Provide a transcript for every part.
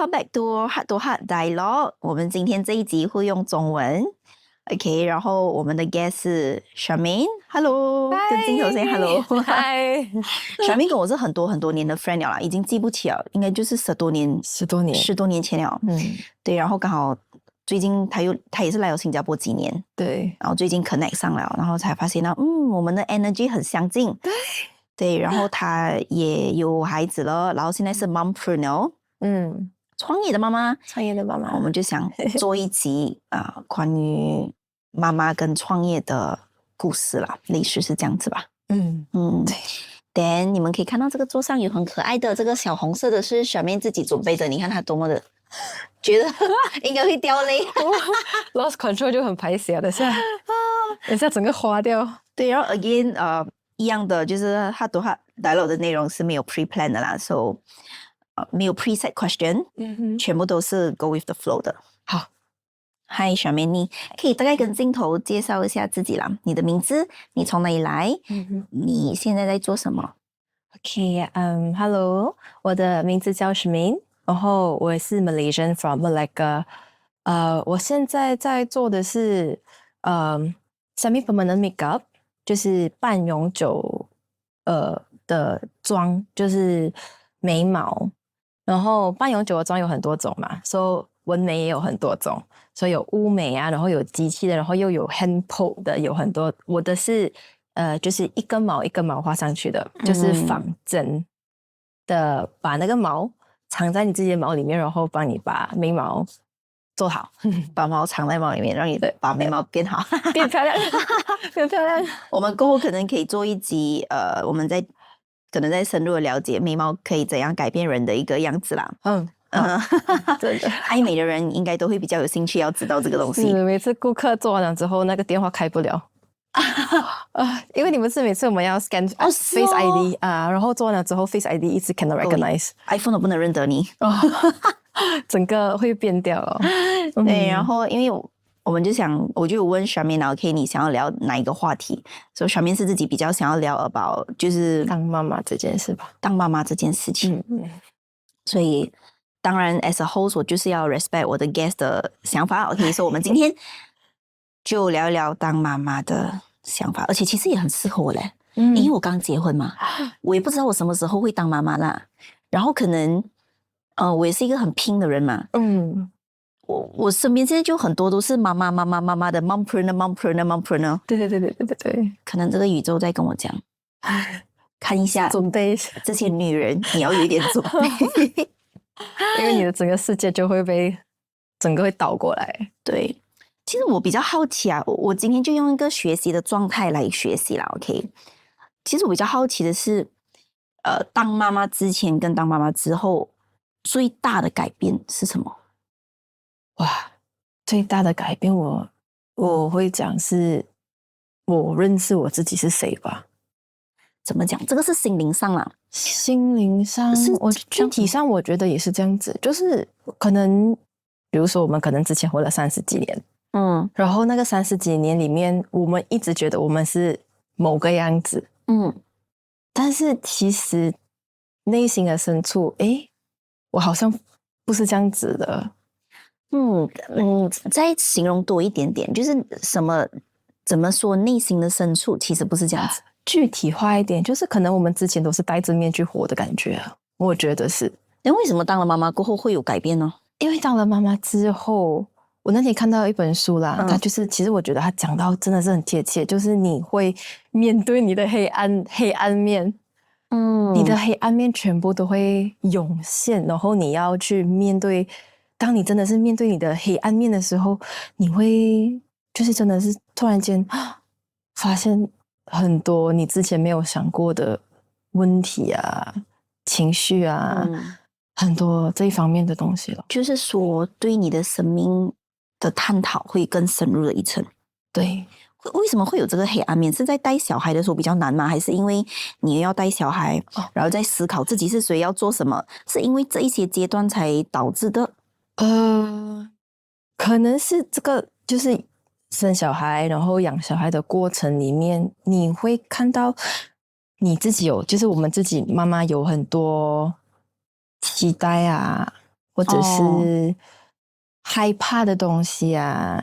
welcome back to Heart to Heart Dialogue。我们今天这一集会用中文 ，OK。然后我们的 guest 是 Charmaine，Hello， 跟镜头 say Hello。嗨Charmaine 跟我是很多年的 friend 了啦，已经记不起了，应该就是10多年前了。对，然后刚好最近他也是来了新加坡几年，对，然后最近 connect 上了，然后才发现到，我们的 energy 很相近。对，然后他也有孩子了，然后现在是 mompreneur， 创业的妈妈，我们就想做一集关于妈妈跟创业的故事啦，类似是这样子吧。对。Then 你们可以看到这个桌上有很可爱的这个小红色的是小妹自己准备的，你看她多么的觉得应该会掉泪，lost control 就很排泄，等下整个花掉。对，然后 again 一样的就是Heart to Heart Dialogue的内容是没有 pre-plan 的啦 ，so 没有 preset question，全部都是 go with the flow 的。好，嗨，小妹，你可以大概跟镜头介绍一下自己啦，你的名字，你从哪里来，你现在在做什么 ？Hello， 我的名字叫 Charmaine， 然后我是 Malaysian from Malacca， 我现在在做的是semi-permanent makeup， 就是半永久的妆，就是眉毛。然后半永久的妆有很多种嘛，所以纹眉也有很多种，所以有乌眉啊，然后有机器的，然后又有 hand pull 的，有很多。我的是就是一根毛一根毛画上去的，就是仿真的，把那个毛藏在你自己的毛里面，然后帮你把眉毛做好，把毛藏在毛里面，让你把眉毛变好，变漂亮，变漂亮。我们过后可能可以做一集，我们可能再深入的了解眉毛可以怎样改变人的一个样子啦。真的，爱美的人应该都会比较有兴趣要知道这个东西。每次顾客做完了之后，那个电话开不了。因为你们是每次我们要 scan Face ID 然后做完了之后 Face ID 一直 cannot recognize，iPhone 都不能认得你，整个会变掉了。对，然后因为我们就想，我就问Charmaine，OK， 你想要聊哪一个话题？所以Charmaine是自己比较想要聊 about 就是当妈妈这件事吧，当妈妈这件事情。所以当然 as a host 我就是要 respect 我的 guest 的想法 ，OK， 所以我们今天就聊一聊当妈妈的想法，而且其实也很适合我嘞，因为我刚结婚嘛，我也不知道我什么时候会当妈妈啦，然后可能我也是一个很拼的人嘛，我身边现在就很多都是妈妈的 mompreneur， 对，可能这个宇宙在跟我讲，看一下准备这些女人，你要有一点准备，因为你的整个世界就会被整个会倒过来。对，其实我比较好奇啊，我今天就用一个学习的状态来学习啦 ，OK。其实我比较好奇的是，当妈妈之前跟当妈妈之后最大的改变是什么？哇，最大的改变我会讲是我认识我自己是谁吧。怎么讲？这个是心灵上啦，心灵上，我具体上我觉得也是这样子，就是可能比如说我们可能之前活了30几年，然后那个30几年里面，我们一直觉得我们是某个样子，但是其实内心的深处，我好像不是这样子的。再形容多一点点，就是怎么说内心的深处其实不是这样子。具体化一点，就是可能我们之前都是戴着面具活的感觉，我觉得是。那为什么当了妈妈过后会有改变呢？因为当了妈妈之后，我那天看到一本书啦，它就是其实我觉得它讲到真的是很贴切，就是你会面对你的黑暗面，你的黑暗面全部都会涌现，然后你要去面对。当你真的是面对你的黑暗面的时候，你会就是真的是突然间发现很多你之前没有想过的问题啊、情绪啊，很多这一方面的东西了。就是说，对你的生命的探讨会更深入了一层。对，为什么会有这个黑暗面？是在带小孩的时候比较难吗？还是因为你要带小孩，然后再思考自己是谁要做什么？是因为这一些阶段才导致的？可能是这个就是生小孩然后养小孩的过程里面，你会看到你自己就是我们自己妈妈有很多期待啊，或者是害怕的东西啊。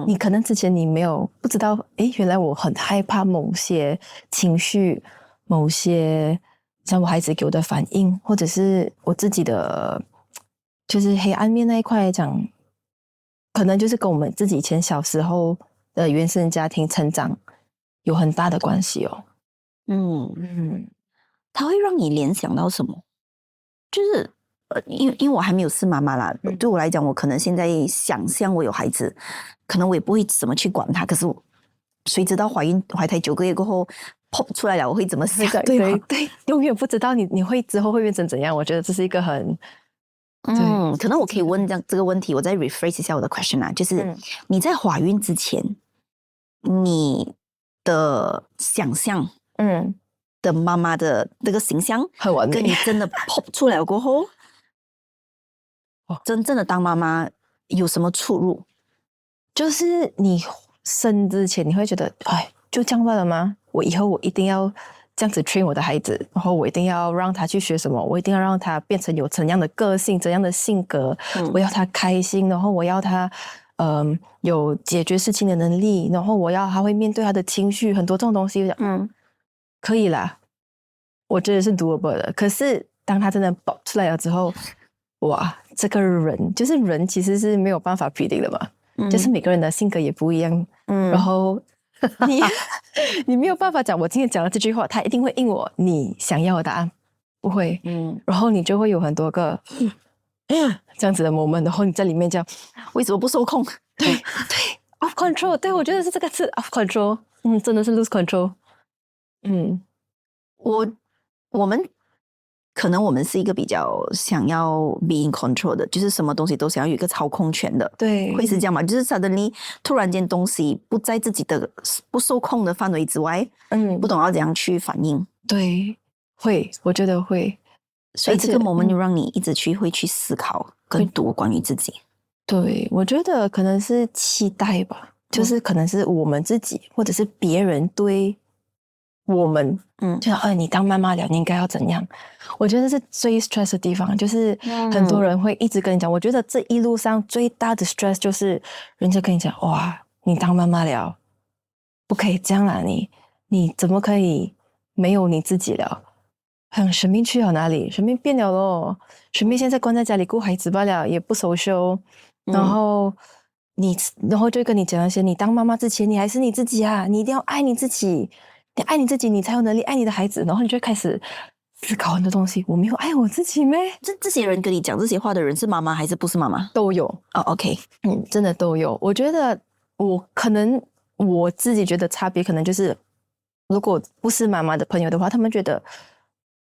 你可能之前你没有不知道，原来我很害怕某些情绪，某些像我孩子给我的反应，或者是我自己的就是黑暗面那一块来讲，可能就是跟我们自己以前小时候的原生家庭成长有很大的关系哦。它会让你联想到什么？就是因为我还没有是妈妈啦，对我来讲，我可能现在想象我有孩子，可能我也不会怎么去管他。可是谁知道怀胎9个月过后pop出来了，我会怎么想？对，永远不知道你会之后会变成怎样。我觉得这是一个很可能我可以问这个问题，我再 rephrase 一下我的 question 啊，就是你在怀孕之前，你的想象，的妈妈的那个形象很完美，跟你真的 pop 出来过后，真正的当妈妈有什么出入？就是你生之前你会觉得，就这样罢了吗？我以后我一定要这样子 train 我的孩子，然后我一定要让他去学什么，我一定要让他变成有怎样的个性，怎样的性格，我要他开心，然后我要他有解决事情的能力，然后我要他会面对他的情绪，很多这种东西，可以啦，我觉得是 doable 的。可是当他真的爆出来了之后，哇，这个人就是人其实是没有办法 predict 的嘛，就是每个人的性格也不一样，然后你没有办法讲我今天讲的这句话他一定会应我你想要的答案，不会，然后你就会有很多个这样子的 moment， 然后你在里面这样为什么不受控？对 off control， 对，我觉得是这个字 off control， 真的是 lose control。我们可能我们是一个比较想要 be in control 的，就是什么东西都想要有一个操控权的，对，会是这样吗？就是 suddenly 突然间东西不在自己的不受控的范围之外，不懂要怎样去反应。对，会，我觉得会。所以这个 moment 就让你一直会去思考更多关于自己。对，我觉得可能是期待吧，就是可能是我们自己或者是别人对我们，就像你当妈妈了，你应该要怎样？我觉得是最 stress 的地方，就是很多人会一直跟你讲。我觉得这一路上最大的 stress 就是人家跟你讲，哇，你当妈妈了，不可以这样啦，你怎么可以没有你自己了？生命去了哪里？生命变了咯，生命现在关在家里顾孩子罢了，也不social，然后就跟你讲那些，你当妈妈之前，你还是你自己啊，你一定要爱你自己。你爱你自己，你才有能力爱你的孩子。然后你就会开始思考很多东西。我没有爱我自己咩？这些人跟你讲这些话的人是妈妈还是不是妈妈？都有哦。OK，真的都有。我觉得我自己觉得差别可能就是，如果不是妈妈的朋友的话，他们觉得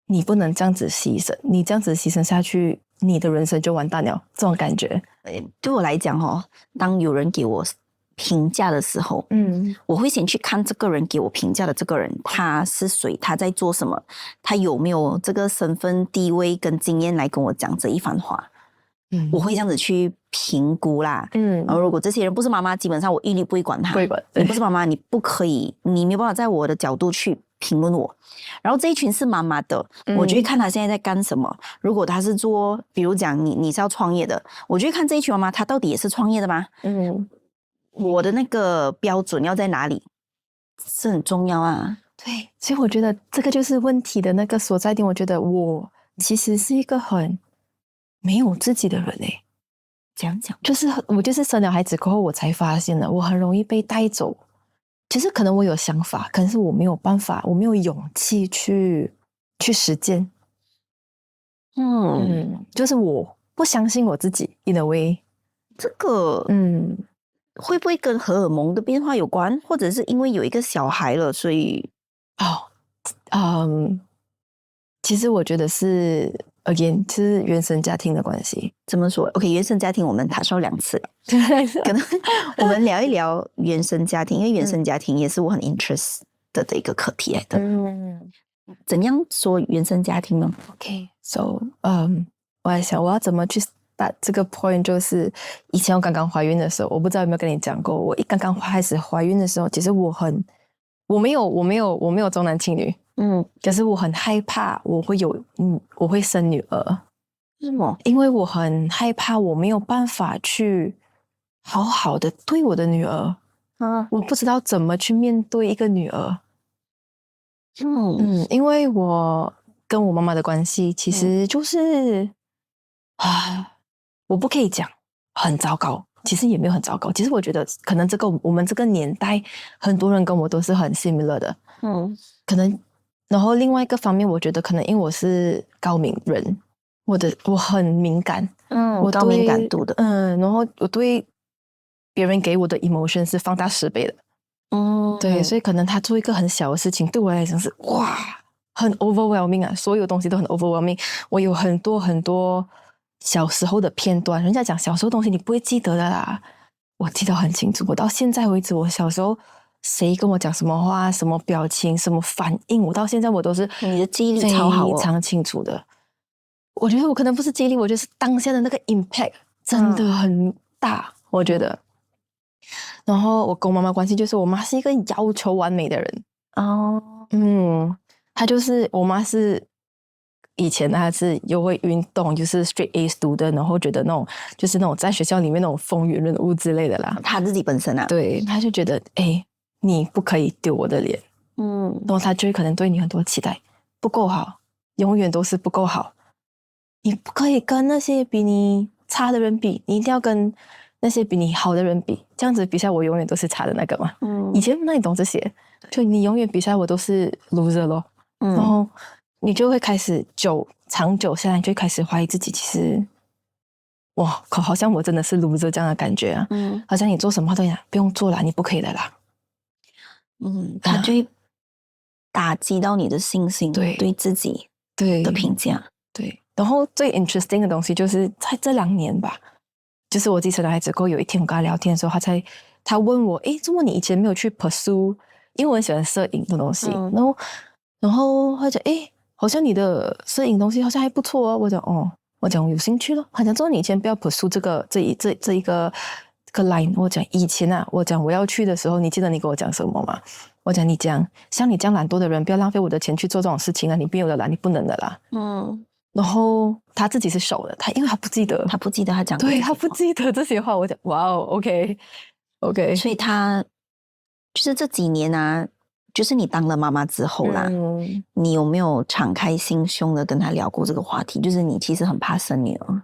你不能这样子牺牲，你这样子牺牲下去，你的人生就完蛋了。这种感觉，对我来讲当有人给我评价的时候，我会先去看这个人给我评价的这个人他是谁，他在做什么，他有没有这个身份地位跟经验来跟我讲这一番话，我会这样子去评估啦。然后如果这些人不是妈妈，基本上我一律不会管他。你不是妈妈，你不可以，你没有办法在我的角度去评论我。然后这一群是妈妈的，我就会看他现在在干什么。如果他是做，比如讲你是要创业的，我就会看这一群妈妈，她到底也是创业的吗？我的那个标准要在哪里是很重要啊。对，所以我觉得这个就是问题的那个所在点。我觉得我其实是一个很没有自己的人诶。讲就是我就是生了孩子过后，我才发现了我很容易被带走。其实可能我有想法，可是我没有办法，我没有勇气去实践。就是我不相信我自己 in a way。这个会不会跟荷尔蒙的变化有关，或者是因为有一个小孩了，所以其实我觉得是 again 就是原生家庭的关系。怎么说 ？OK， 原生家庭我们谈说2次了，可能我们聊一聊原生家庭，因为原生家庭也是我很 interest 的一个课题来的。怎样说原生家庭呢 ？OK，so 我在想我要怎么去把这个 point， 就是以前我刚刚怀孕的时候，我不知道有没有跟你讲过，我刚刚开始怀孕的时候，其实我没有重男轻女，可是我很害怕我会生女儿，为什么？因为我很害怕我没有办法去好好的对我的女儿。我不知道怎么去面对一个女儿。因为我跟我妈妈的关系其实就是我不可以讲很糟糕，其实也没有很糟糕。其实我觉得可能我们这个年代很多人跟我都是很 similar 的。可能然后另外一个方面，我觉得可能因为我是高敏人，我很敏感。我高敏感度的。然后我对别人给我的 emotion 是放大10倍的。对，所以可能他做一个很小的事情，对我来讲是哇，很 overwhelming 啊，所有东西都很 overwhelming。我有很多很多小时候的片段，人家讲小时候东西你不会记得的啦，我记得很清楚。我到现在为止，我小时候谁跟我讲什么话、什么表情、什么反应，我到现在我都是你的记忆力超好，非常清楚的。我觉得我可能不是记忆力，我觉得是当下的那个 impact 真的很大，我觉得。然后我跟我妈妈关系就是我妈是一个要求完美的人。她就是我妈是以前她是又会运动，就是 straight A student，然后觉得那种就是那种在学校里面那种风云人物之类的啦。她自己本身啊，对，她就觉得你不可以丢我的脸。然后她就会可能对你很多期待，不够好，永远都是不够好。你不可以跟那些比你差的人比，你一定要跟那些比你好的人比，这样子比赛我永远都是差的那个嘛。以前那你懂这些，就你永远比赛我都是 loser 咯。然后你就会开始长久下来，你就会开始怀疑自己，其实哇，好像我真的是 loser 这样的感觉啊。好像你做什么都不用做啦，你不可以的啦。他就会打击到你的信心，对自己的评价。对，然后最 interesting 的东西就是在这2年吧，就是我继承了孩子过后，有一天我跟他聊天的时候，他问我，怎么你以前没有去 pursue？ 因为我很喜欢摄影的东西。然后他讲，好像你的摄影东西好像还不错啊。我讲有兴趣咯。他讲说你以前不要 pursue 这一个line。我讲以前啊，我要去的时候，你记得你跟我讲什么吗？我讲你讲像你这样懒惰的人，不要浪费我的钱去做这种事情啊！你没有的啦，你不能的啦。然后他自己是熟的，因为他不记得他讲对，他不记得这些话。我讲哇哦 ，OK， 所以他就是这几年啊，就是你当了妈妈之后啦，你有没有敞开心胸的跟他聊过这个话题？就是你其实很怕生女儿。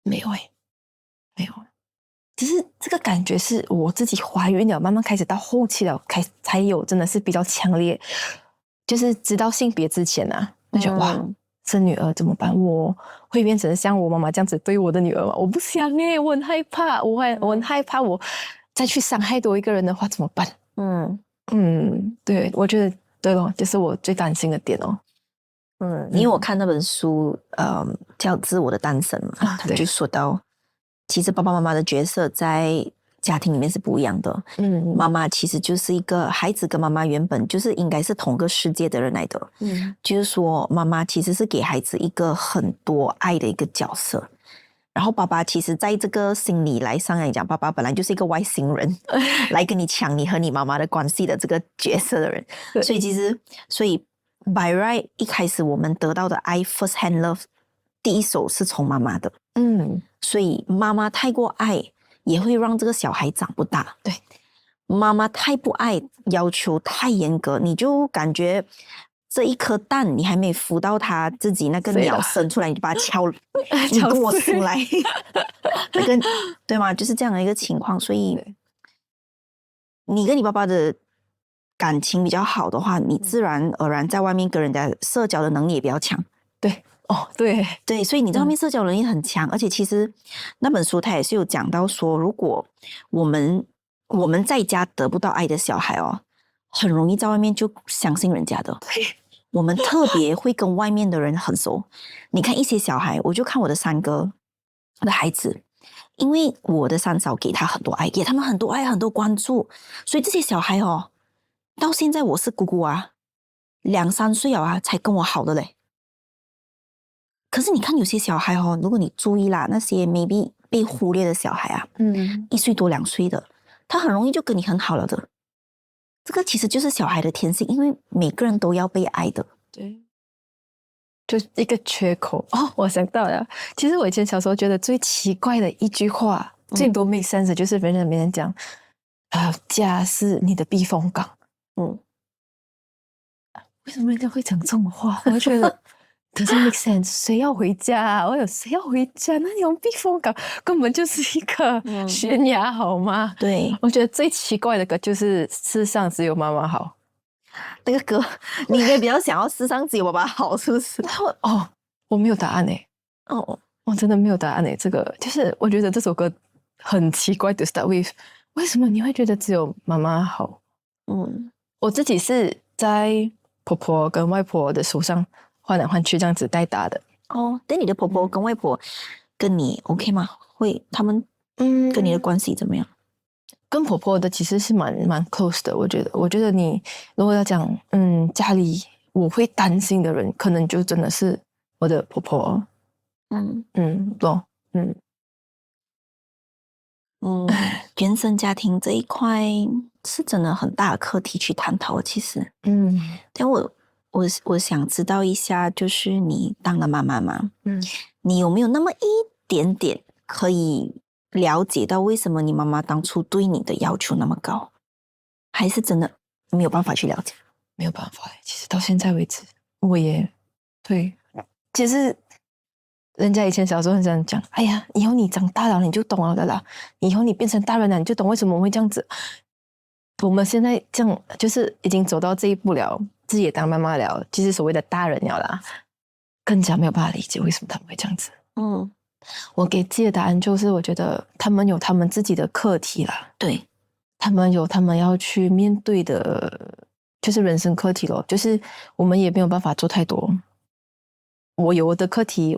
没有没有。只是这个感觉是我自己怀孕了，慢慢开始到后期了，才有真的是比较强烈。就是知道性别之前啊，那就哇，生女儿怎么办？我会变成像我妈妈这样子对我的女儿吗？我不想我很害怕，我很害怕，我再去伤害多一个人的话怎么办？对，我觉得对咯，这是我最担心的点哦。因为我看那本书，叫《自我的诞生》嘛，他就说到，其实爸爸妈妈的角色在家庭里面是不一样的。妈妈其实就是一个孩子跟妈妈原本就是应该是同个世界的人来的。就是说妈妈其实是给孩子一个很多爱的一个角色，然后爸爸其实在这个心理上来讲，爸爸本来就是一个外星人来跟你抢你和你妈妈的关系的这个角色的人。所以by right 一开始我们得到的爱 first hand love 第一手是从妈妈的。所以妈妈太过爱也会让这个小孩长不大。对，妈妈太不爱，要求太严格，你就感觉这一颗蛋你还没孵到它自己那个鸟生出来，你就把它敲你跟我出来那个对吗？就是这样的一个情况。所以你跟你爸爸的感情比较好的话，你自然而然在外面跟人家社交的能力也比较强。对，所以你在外面社交能力很强。而且其实那本书它也是有讲到说，如果我们在家得不到爱的小孩哦，很容易在外面就相信人家的。我们特别会跟外面的人很熟。你看一些小孩，我就看我的3哥的孩子，因为我的3嫂给他很多爱，给他们很多爱很多关注，所以这些小孩哦，到现在我是姑姑啊，2、3岁啊才跟我好的嘞。可是你看有些小孩哦，如果你注意啦，那些 maybe 被忽略的小孩啊，1岁多2岁的，他很容易就跟你很好了的。这个其实就是小孩的天性，因为每个人都要被爱的。就一个缺口哦。我想到了，其实我以前小时候觉得最奇怪的一句话，最多 make sense 的就是别人讲，家是你的避风港。为什么人家会讲这种话？我觉得doesn't make sense。谁要回家啊？我有谁要回家？那种避风港根本就是一个悬崖，好吗？对，我觉得最奇怪的歌就是世上只有妈妈好。那个歌，你应该比较想要世上只有爸爸好，是不是？我没有答案我真的没有答案这个就是我觉得这首歌很奇怪的 start with， 为什么你会觉得只有妈妈好？我自己是在婆婆跟外婆的手上换来换去这样子带大的。但你的婆婆跟外婆跟你 OK 吗？他们跟你的关系怎么样？跟婆婆的其实是蛮 close 的，我觉得你如果要讲家里我会担心的人，可能就真的是我的婆婆。原生家庭这一块是真的很大的课题去探讨，其实但我想知道一下，就是你当了妈妈嘛，你有没有那么一点点可以了解到为什么你妈妈当初对你的要求那么高？还是真的没有办法去了解？没有办法，其实到现在为止我也对，其实人家以前小时候很想讲，哎呀，以后你长大了你就懂了的啦，以后你变成大人了你就懂为什么我会这样子。我们现在这样就是已经走到这一步了，自己也当妈妈了，其实所谓的大人了啦，更加没有办法理解为什么他们会这样子。我给自己的答案就是，我觉得他们有他们自己的课题啦，对，他们有他们要去面对的，就是人生课题咯，就是我们也没有办法做太多。我有我的课题，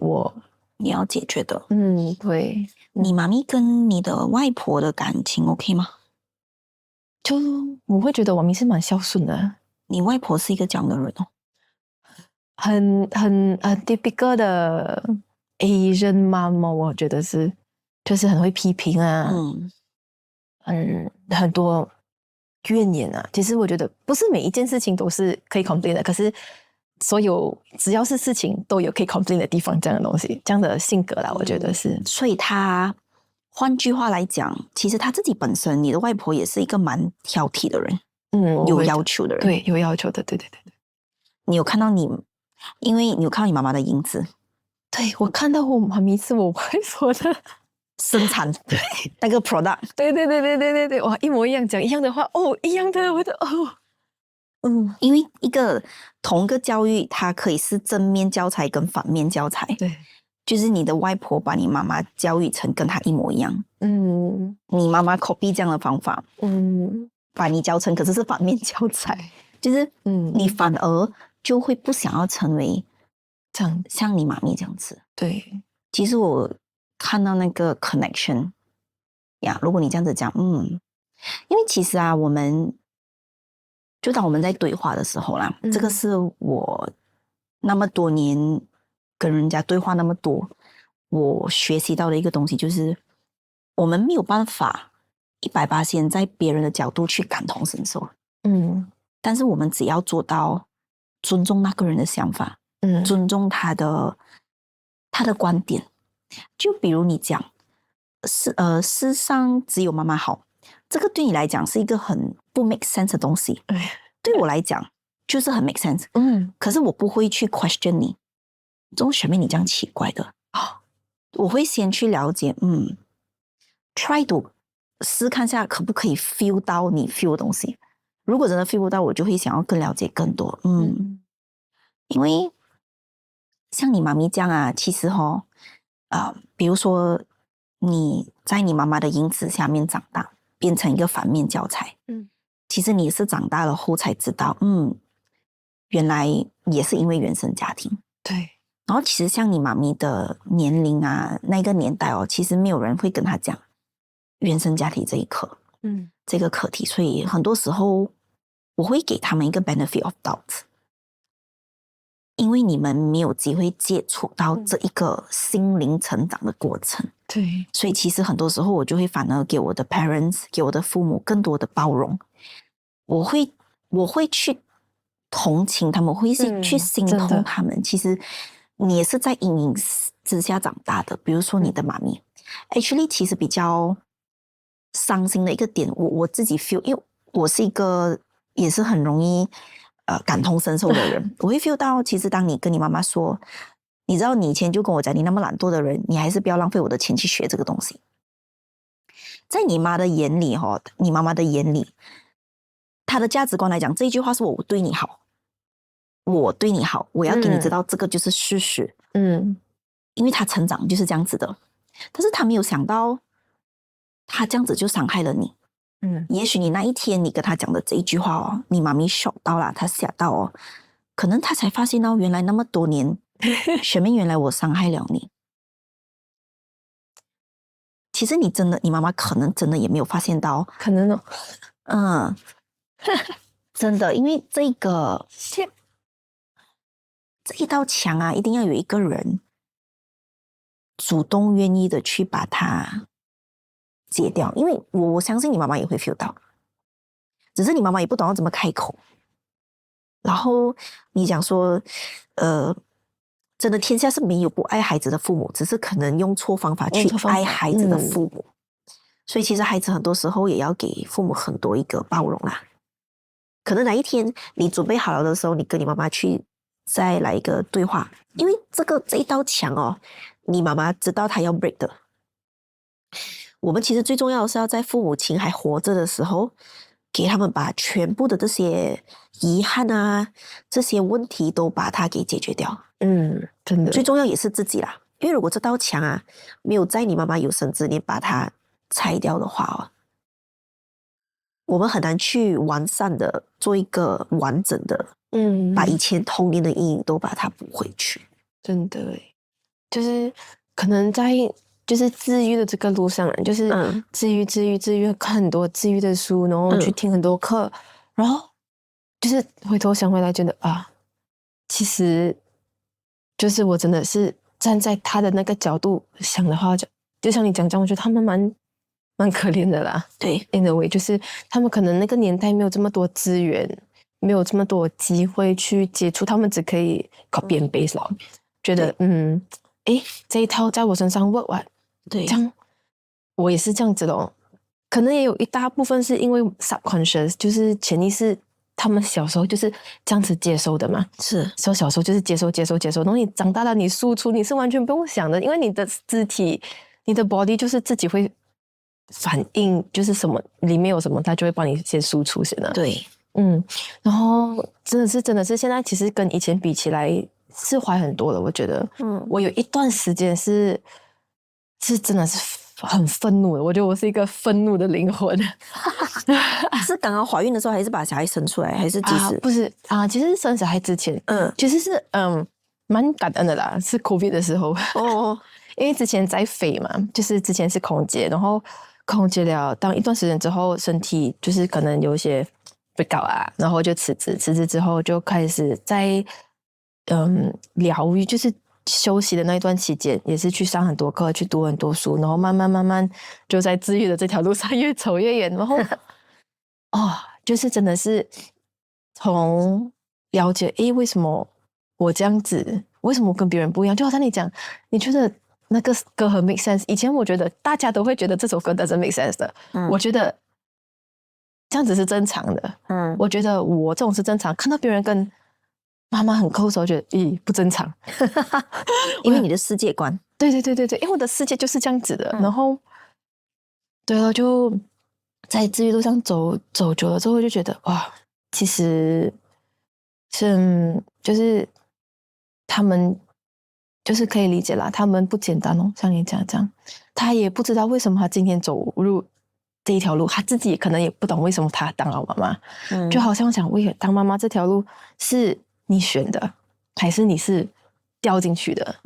你要解决的。对。你妈咪跟你的外婆的感情 OK 吗？就我会觉得我咪是蛮孝顺的。你外婆是一个这样的人很typical 的 Asian mom， 我觉得是，就是很会批评啊，很多怨言啊。其实我觉得不是每一件事情都是可以 complain 的，可是所有只要是事情都有可以 complain 的地方，这样的东西，这样的性格啦，我觉得是。所以他换句话来讲，其实他自己本身，你的外婆也是一个蛮挑剔的人，有要求的人。对，有要求的，对。你有看到因为你有看到你妈妈的影子。对，我看到我妈咪是我外婆的生产那个 product。对，哇，一模一样，讲一样的话，一样的，我的因为同个教育，它可以是正面教材跟反面教材。对，就是你的外婆把你妈妈教育成跟她一模一样。你妈妈 copy 这样的方法，把你教成可是反面教材。就是你反而就会不想要成为像你妈咪这样子。对，其实我看到那个 connection 呀，如果你这样子讲，因为其实啊，当我们在对话的时候啦，这个是我那么多年跟人家对话那么多，我学习到的一个东西就是，我们没有办法100%在别人的角度去感同身受。但是我们只要做到尊重那个人的想法，尊重他的观点。就比如你讲，世上只有妈妈好，这个对你来讲是一个很不 make sense 的东西。对我来讲就是很 make sense。可是我不会去 question 你，这种学妹你这样奇怪的。我会先去了解，try to 试看下可不可以 feel 到你 feel 的东西。如果真的 feel 不到，我就会想要更了解更多。因为像你妈咪这样啊，其实比如说你在你妈妈的影子下面长大，变成一个反面教材。其实你是长大了后才知道，原来也是因为原生家庭。对。然后其实像你妈咪的年龄啊，那个年代其实没有人会跟她讲原生家庭这一课。这个课题，所以很多时候我会给他们一个 benefit of doubt， 因为你们没有机会接触到这一个心灵成长的过程。对，所以其实很多时候我就会反而给我的 parents， 给我的父母更多的包容。我会去同情他们，会去心痛他们。其实你也是在阴影之下长大的，比如说你的妈咪，actually 其实比较伤心的一个点，我自己 feel， 因为我是一个也是很容易感同身受的人，我会 feel 到，其实当你跟你妈妈说，你知道你以前就跟我讲，你那么懒惰的人，你还是不要浪费我的钱去学这个东西。在你妈的眼里你妈妈的眼里，她的价值观来讲，这一句话是我对你好，我对你好，我要给你知道这个就是事实。因为她成长就是这样子的，但是她没有想到，她这样子就伤害了你。也许你那一天你跟她讲的这一句话你妈咪 shock 到了，她吓到可能她才发现到原来那么多年，学妹原来我伤害了你。其实你妈妈可能真的也没有发现到，可能真的，因为这一道墙一定要有一个人主动愿意的去把它解掉，因为我相信你妈妈也会 feel 到，只是你妈妈也不懂要怎么开口。然后你讲说真的天下是没有不爱孩子的父母，只是可能用错方法去爱孩子的父母。所以其实孩子很多时候也要给父母很多一个包容啦。可能哪一天你准备好了的时候，你跟你妈妈去再来一个对话，因为这一道墙你妈妈知道她要 break 的。我们其实最重要的是要在父母亲还活着的时候，给他们把全部的这些遗憾这些问题都把它给解决掉。真的，最重要也是自己啦，因为如果这道墙没有在你妈妈有生之年把它拆掉的话我们很难去完善的做一个完整的把以前童年的阴影都把它补回去。真的就是可能在就是治愈的这个路上就是治愈，看很多治愈的书，然后去听很多课，然后就是回头想回来觉得其实就是我真的是站在他的那个角度想的话，就像你讲这样，我觉得他们蛮可怜的啦。对 ，in a way， 就是他们可能那个年代没有这么多资源，没有这么多机会去接触，他们只可以 copy and paste 了。觉得这一套在我身上 work 完，对，这样我也是这样子的可能也有一大部分是因为 subconscious， 就是潜意识。他们小时候就是这样子接收的嘛，是，所以小时候就是接收，然后你长大了，你输出你是完全不用想的，因为你的肢体，你的 body 就是自己会反应，就是什么里面有什么，它就会帮你先输出先了。对，然后真的是现在其实跟以前比起来释怀很多了，我觉得，我有一段时间是真的是很愤怒的，我觉得我是一个愤怒的灵魂。是刚刚怀孕的时候，还是把小孩生出来，还是即使不是其实生小孩之前，其实是蛮感恩的啦，是 COVID 的时候因为之前在飞嘛，就是之前是空姐，然后空姐了，当一段时间之后，身体就是可能有一些breakout然后就辞职之后就开始在疗愈，就是休息的那一段期间，也是去上很多课，去读很多书，然后慢慢就在治愈的这条路上越走越远，然后就是真的是从了解为什么我这样子，为什么我跟别人不一样，就好像你讲，你觉得那个歌很 make sense， 以前我觉得大家都会觉得这首歌 doesn't make sense 的，我觉得这样子是正常的，我觉得我这种是正常，看到别人跟妈妈很 close 我觉得不正常。因为你的世界观，对，因为我的世界就是这样子的，然后对了，就在治愈路上走久了之后，就觉得其实是就是他们就是可以理解啦，他们不简单像你讲这样，他也不知道为什么他今天走入这一条路，他自己可能也不懂为什么他当了妈妈，就好像想当妈妈这条路是你选的，还是你是掉进去的？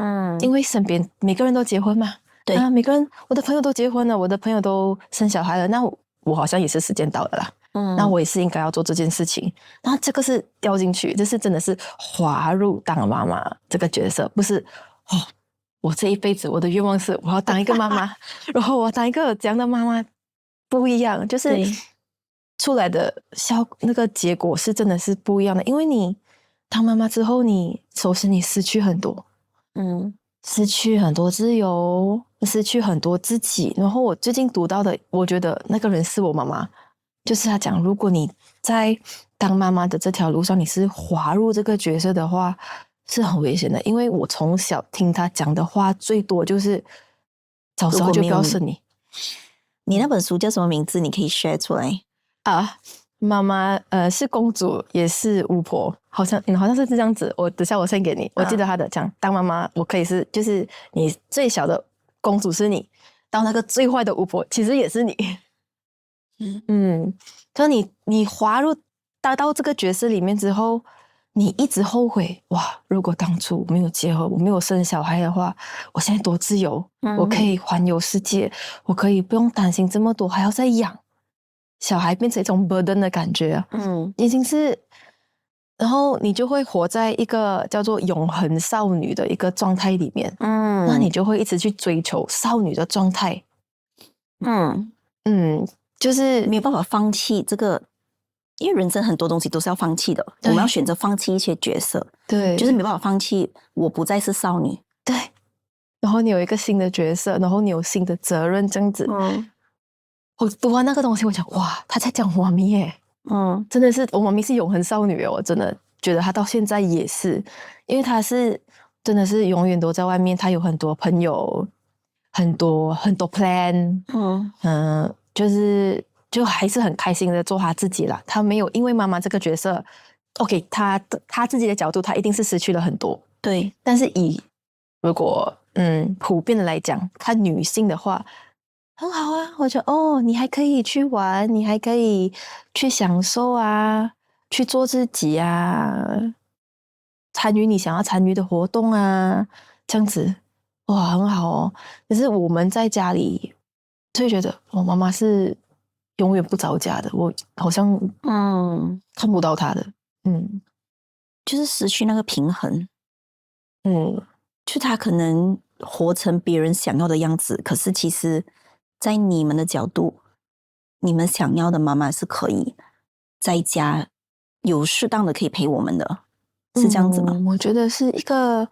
因为身边每个人都结婚嘛，对每个人，我的朋友都结婚了，我的朋友都生小孩了，那我好像也是时间到了啦。那我也是应该要做这件事情。那这个是掉进去，这是真的是滑入当妈妈这个角色，不是我这一辈子我的愿望是我要当一个妈妈，然后我要当一个这样的妈妈，不一样，就是出来的那个结果是真的是不一样的。因为你当妈妈之后，你首先你失去很多，失去很多自由，失去很多自己。然后我最近读到的，我觉得那个人是我妈妈，就是她讲，如果你在当妈妈的这条路上，你是滑入这个角色的话，是很危险的。因为我从小听她讲的话，最多就是早知道就不要生你。你那本书叫什么名字？你可以 share 出来啊。妈妈是公主也是巫婆，好像是这样子。等下我send给你。我记得她的讲，当妈妈我可以是就是你最小的公主是你，到那个最坏的巫婆其实也是你。就是你滑入到这个角色里面之后，你一直后悔哇！如果当初我没有结婚，我没有生小孩的话，我现在多自由，我可以环游世界，我可以不用担心这么多，还要再养小孩，变成一种 burden 的感觉。已经是，然后你就会活在一个叫做永恒少女的一个状态里面。那你就会一直去追求少女的状态。就是没有办法放弃这个，因为人生很多东西都是要放弃的，我们要选择放弃一些角色。对，就是没办法放弃我不再是少女。对，然后你有一个新的角色，然后你有新的责任，这样子。我读完那个东西，我想哇，他在讲我妈咪耶。真的是我妈咪是永恒少女。我真的觉得她到现在也是，因为她是真的是永远都在外面，她有很多朋友，很多 plan。就还是很开心的做她自己啦。她没有因为妈妈这个角色 OK， 她自己的角度，她一定是失去了很多。对，但是如果普遍的来讲，看女性的话很好啊。我觉得你还可以去玩，你还可以去享受啊，去做自己啊，参与你想要参与的活动啊，这样子哇很好哦。可是我们在家里就会觉得我妈妈是永远不着家的，我好像看不到她的。就是失去那个平衡。就他可能活成别人想要的样子，可是其实在你们的角度，你们想要的妈妈是可以在家有适当的可以陪我们的，是这样子吗？我觉得是一个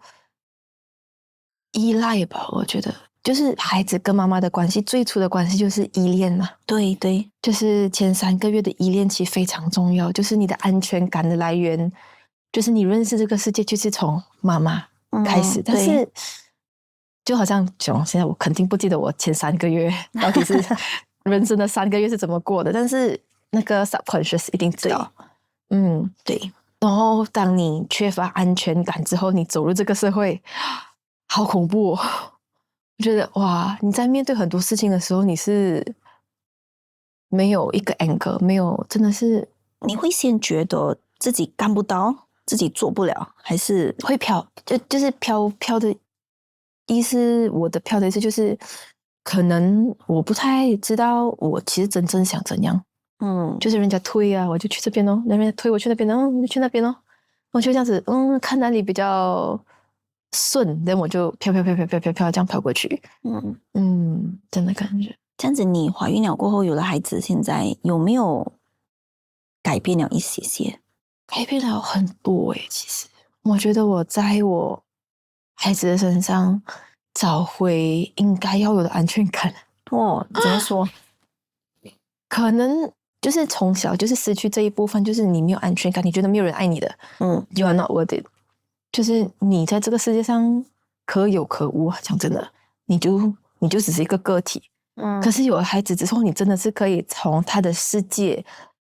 依赖吧。我觉得就是孩子跟妈妈的关系，最初的关系就是依恋嘛。对对，就是前3个月的依恋期非常重要，就是你的安全感的来源，就是你认识这个世界就是从妈妈开始。但是就好像现在我肯定不记得我前3个月到底是人生的3个月是怎么过的，但是那个 subconscious 一定知道。对。然后当你缺乏安全感之后，你走入这个社会，好恐怖哦。我觉得哇，你在面对很多事情的时候，你是没有一个 anchor， 没有，真的是你会先觉得自己干不到，自己做不了，还是会飘？就是飘的意思。我的飘的意思就是，可能我不太知道我其实真正想怎样。就是人家推啊，我就去这边哦；人家推我去那边哦，我就去那边哦。我就这样子，看哪里比较顺，然后我就飘，这样飘过去。真的感觉这样子。你怀孕了过后有了孩子，现在有没有改变了一些？改变了很多其实我觉得我在我孩子的身上找回应该要有的安全感。怎么说？可能就是从小就是失去这一部分，就是你没有安全感，你觉得没有人爱你的。You are not worth it。就是你在这个世界上可有可无。讲真的，你就只是一个个体。可是有了孩子之后，你真的是可以从他的世界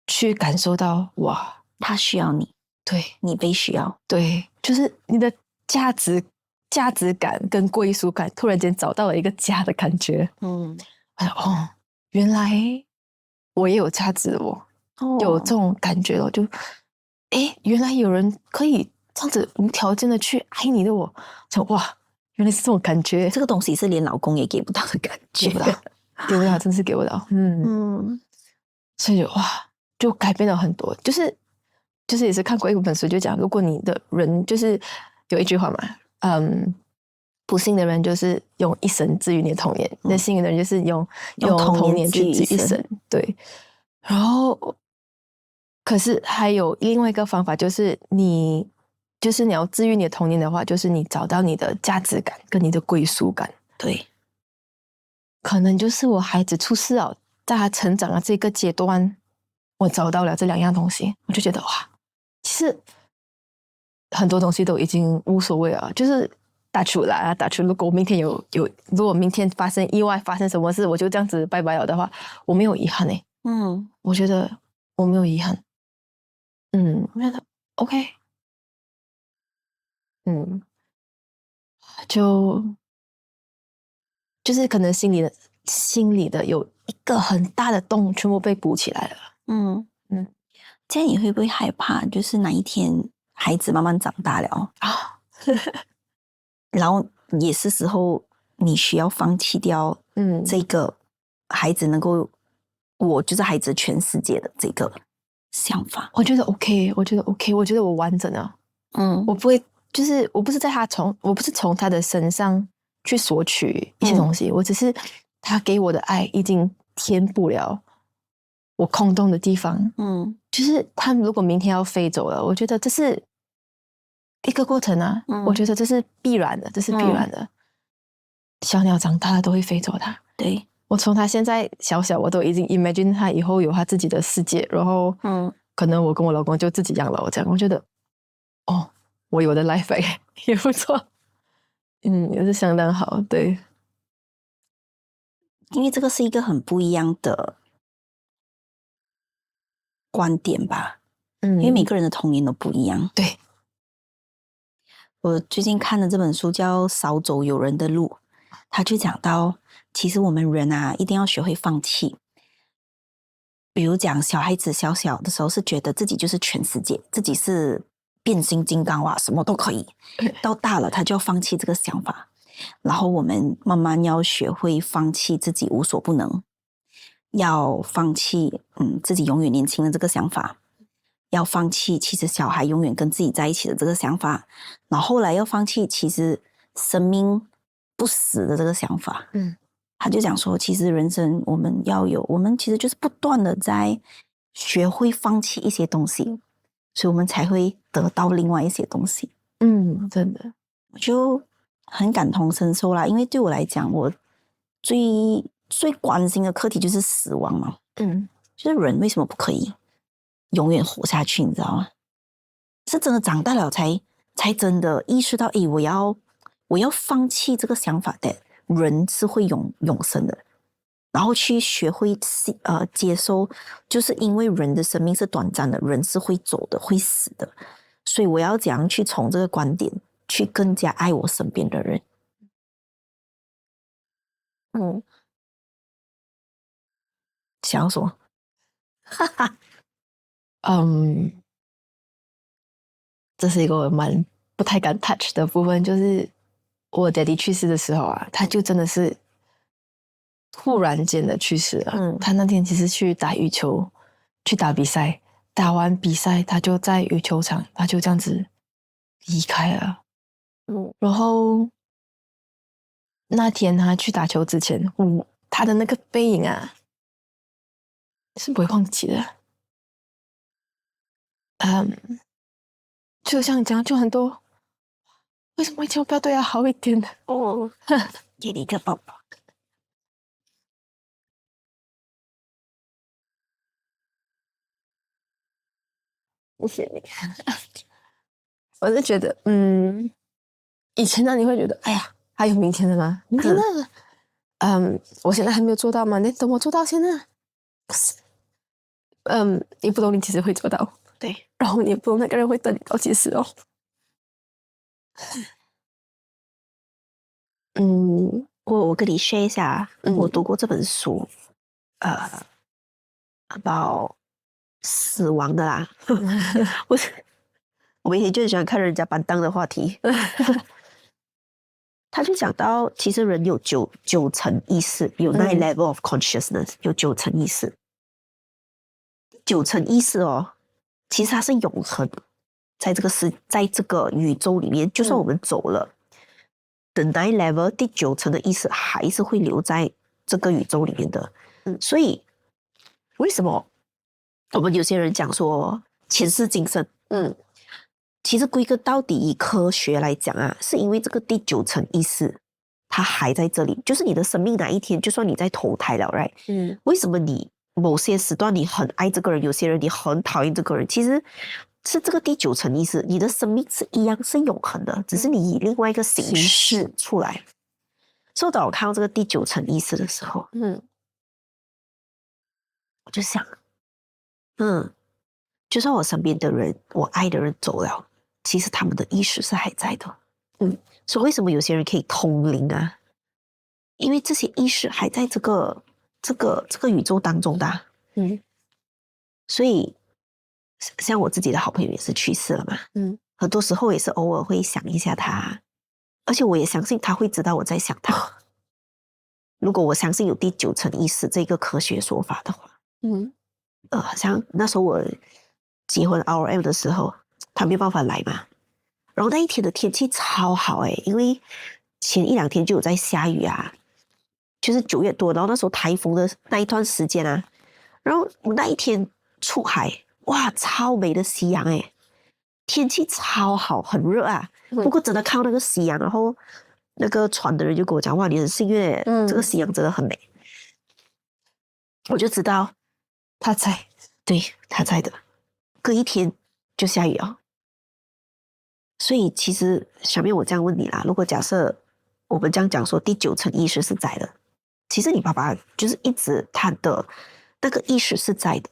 去感受到哇，他需要你，对，你被需要，对，就是你的价值感跟归属感突然间找到了一个家的感觉。原来我也有价值有这种感觉了。就原来有人可以这样子无条件的去爱你的哇，原来是这种感觉。这个东西是连老公也给不到的感觉。给不到，真是给不到。所以就改变了很多。就是也是看过一本书，就讲如果你的人就是有一句话嘛，不幸的人就是用一生治愈你的童年，那幸运的人就是用童年去治愈一生。对。然后可是还有另外一个方法，就是你就是你要治愈你的童年的话，就是你找到你的价值感跟你的归属感。对，可能就是我孩子出世了，在他成长的这个阶段，我找到了这2样东西，我就觉得哇，其实很多东西都已经无所谓了，就是打出来啊，打出。如果明天如果明天发生意外，发生什么事，我就这样子拜拜了的话，我没有遗憾欸。我觉得我没有遗憾。我觉得 OK。就是可能心里的有一个很大的洞，全部被补起来了。这样你会不会害怕？就是哪一天孩子慢慢长大了啊，然后也是时候你需要放弃掉这个孩子能够，我就是孩子全世界的这个想法。我觉得 OK， 我觉得我完整了。我不会，就是我不是从他的身上去索取一些东西，我只是他给我的爱已经填补了我空洞的地方。就是他如果明天要飞走了，我觉得这是一个过程啊。我觉得这是必然的，小鸟长大了都会飞走的。对，我从他现在小小，我都已经 imagine 他以后有他自己的世界，然后可能我跟我老公就自己养老这样。我觉得我有的 life 也不错。也是相当好。对，因为这个是一个很不一样的观点吧。因为每个人的童年都不一样。对，我最近看的这本书叫《少走有人的路》，他就讲到，其实我们人啊，一定要学会放弃。比如讲，小孩子小小的时候是觉得自己就是全世界，自己是变形金刚哇，什么都可以。到大了，他就要放弃这个想法。然后我们慢慢要学会放弃自己无所不能，要放弃自己永远年轻的这个想法，要放弃其实小孩永远跟自己在一起的这个想法，然后后来要放弃其实生命不死的这个想法。他就讲说，其实人生我们其实就是不断的在学会放弃一些东西，所以我们才会得到另外一些东西。真的，我就很感同身受啦，因为对我来讲，我最关心的课题就是死亡嘛。就是人为什么不可以永远活下去，你知道吗？是真的长大了才真的意识到，我要放弃这个想法的，人是会永生的，然后去学会接受，就是因为人的生命是短暂的，人是会走的，会死的，所以我要怎样去从这个观点去更加爱我身边的人。想要说这是一个我蛮不太敢 touch 的部分，就是我 daddy 去世的时候啊，他就真的是突然间的去世了。他那天其实去打羽球，去打比赛，打完比赛他就在羽球场，他就这样子离开了。然后那天他去打球之前，他的那个背影啊，是不会忘记的。就像你讲，就很多，为什么以前我不要对他好一点呢？给你一个抱抱。谢谢你。我是觉得，以前呢你会觉得，哎呀，还有明天的吗？明天呢？我现在还没有做到吗？你等我做到先呢？不是，你不懂，你其实会做到。对，然后你也不懂那个人会等你到几时哦。我跟你 share 一下，我读过这本书，about 死亡的啦。我以前就喜欢看人家板凳的话题。他就讲到，其实人有九层意识，有 nine level of consciousness，有9层意识。9层意识其实它是永恒，在这个宇宙里面，就算我们走了，the nine level 第9层的意识还是会留在这个宇宙里面的。所以为什么我们有些人讲说前世今生？其实归根到底，以科学来讲啊，是因为这个第九层意识它还在这里，就是你的生命哪一天，就算你在投胎了 right，为什么你某些时段你很爱这个人，有些人你很讨厌这个人，其实是这个第九层意识，你的生命是一样是永恒的，只是你以另外一个形式出来。所以当我看到这个第九层意识的时候，我就想，就算我身边的人，我爱的人走了，其实他们的意识是还在的。所以为什么有些人可以通灵啊？因为这些意识还在这个宇宙当中的。所以像我自己的好朋友也是去世了嘛。很多时候也是偶尔会想一下他，而且我也相信他会知道我在想他。如果我相信有第九层意识这个科学说法的话，像那时候我结婚 RM 的时候，他没有办法来嘛。然后那一天的天气超好因为前1-2天就有在下雨啊，就是9月多，然后那时候台风的那一段时间啊，然后我那一天出海，哇，超美的夕阳天气超好，很热啊。不过真的看到那个夕阳，然后那个船的人就跟我讲，哇，你很幸运这个夕阳真的很美。我就知道他在，对，他在的。隔一天就下雨了。所以其实小妹，我这样问你啦，如果假设我们这样讲说第九层意识是在的，其实你爸爸就是一直他的那个意识是在的。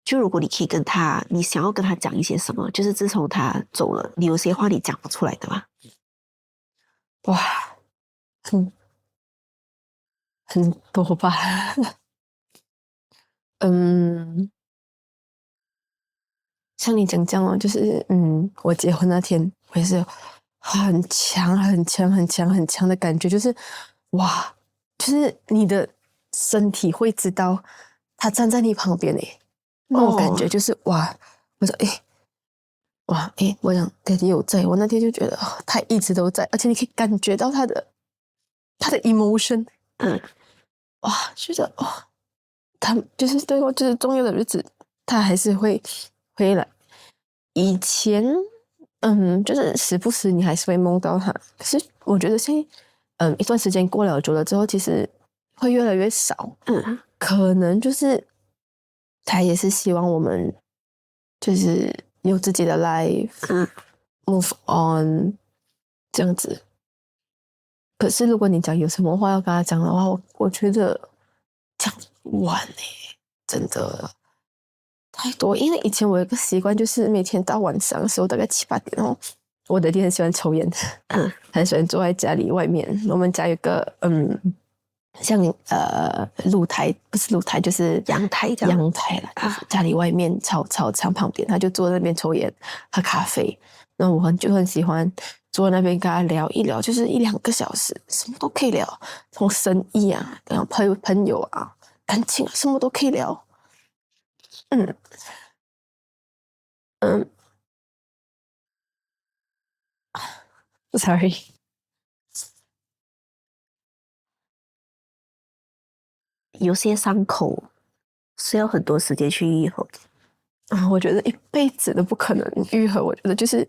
就如果你可以跟他，你想要跟他讲一些什么，就是自从他走了，你有些话你讲不出来的吗？哇，很多吧。像你讲哦，就是我结婚那天，我也是很强的感觉，就是哇，就是你的身体会知道他站在你旁边那种感觉就是哇，我说我想Daddy有在，我那天就觉得他一直都在，而且你可以感觉到他的emotion，哇，觉得他就是对我就是重要的日子，他还是会回来。以前就是时不时你还是会梦到他，可是我觉得现在一段时间过了久了之后，其实会越来越少。可能就是他也是希望我们就是有自己的 life，move on 这样子。可是如果你讲有什么话要跟他讲的话，我觉得讲不完真的太多。因为以前我有一个习惯，就是每天到晚上的时候大概7-8点我的弟很喜欢抽烟，很喜欢坐在家里外面。我们家有个像露台，不是露台就是阳台啦，就是家里外面操场旁边，他就坐在那边抽烟喝咖啡。然后我就很喜欢坐在那边跟他聊一聊，就是1-2个小时，什么都可以聊，从生意啊，然后朋友啊，感情啊，什么都可以聊。sorry， 有些伤口是要很多时间去愈合的。我觉得一辈子都不可能愈合。我觉得就是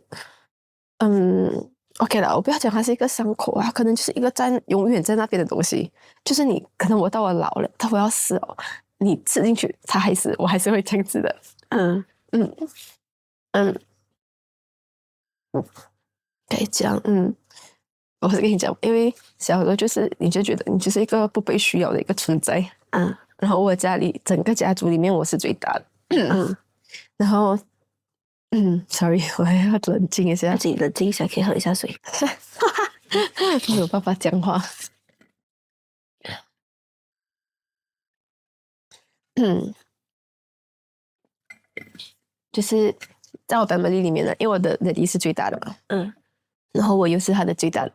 OK 了，我不要讲它是一个伤口啊，可能就是一个永远在那边的东西。就是你可能我到我老了，到我要死了，你吃进去，我还是会这样子的。可以讲，我是跟你讲，因为小时候就是你就觉得你就是一个不被需要的一个存在。然后我家里整个家族里面我是最大的。然后sorry， 我还要冷静一下，自己冷静一下，可以喝一下水。没有办法讲话。就是在我 family 里面呢，因为我的弟是最大的嘛，然后我又是他的最大的，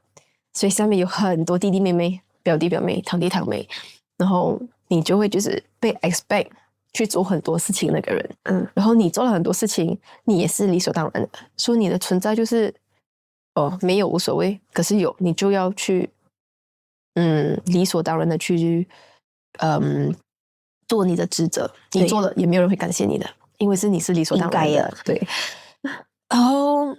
所以下面有很多弟弟妹妹、表弟表妹、堂弟堂妹，然后你就会就是被 expect 去做很多事情那个人，然后你做了很多事情，你也是理所当然的，所以你的存在就是没有无所谓，可是有你就要去理所当然的去做你的职责，你做了也没有人会感谢你的。因为是你是理所当然应该的，对。然后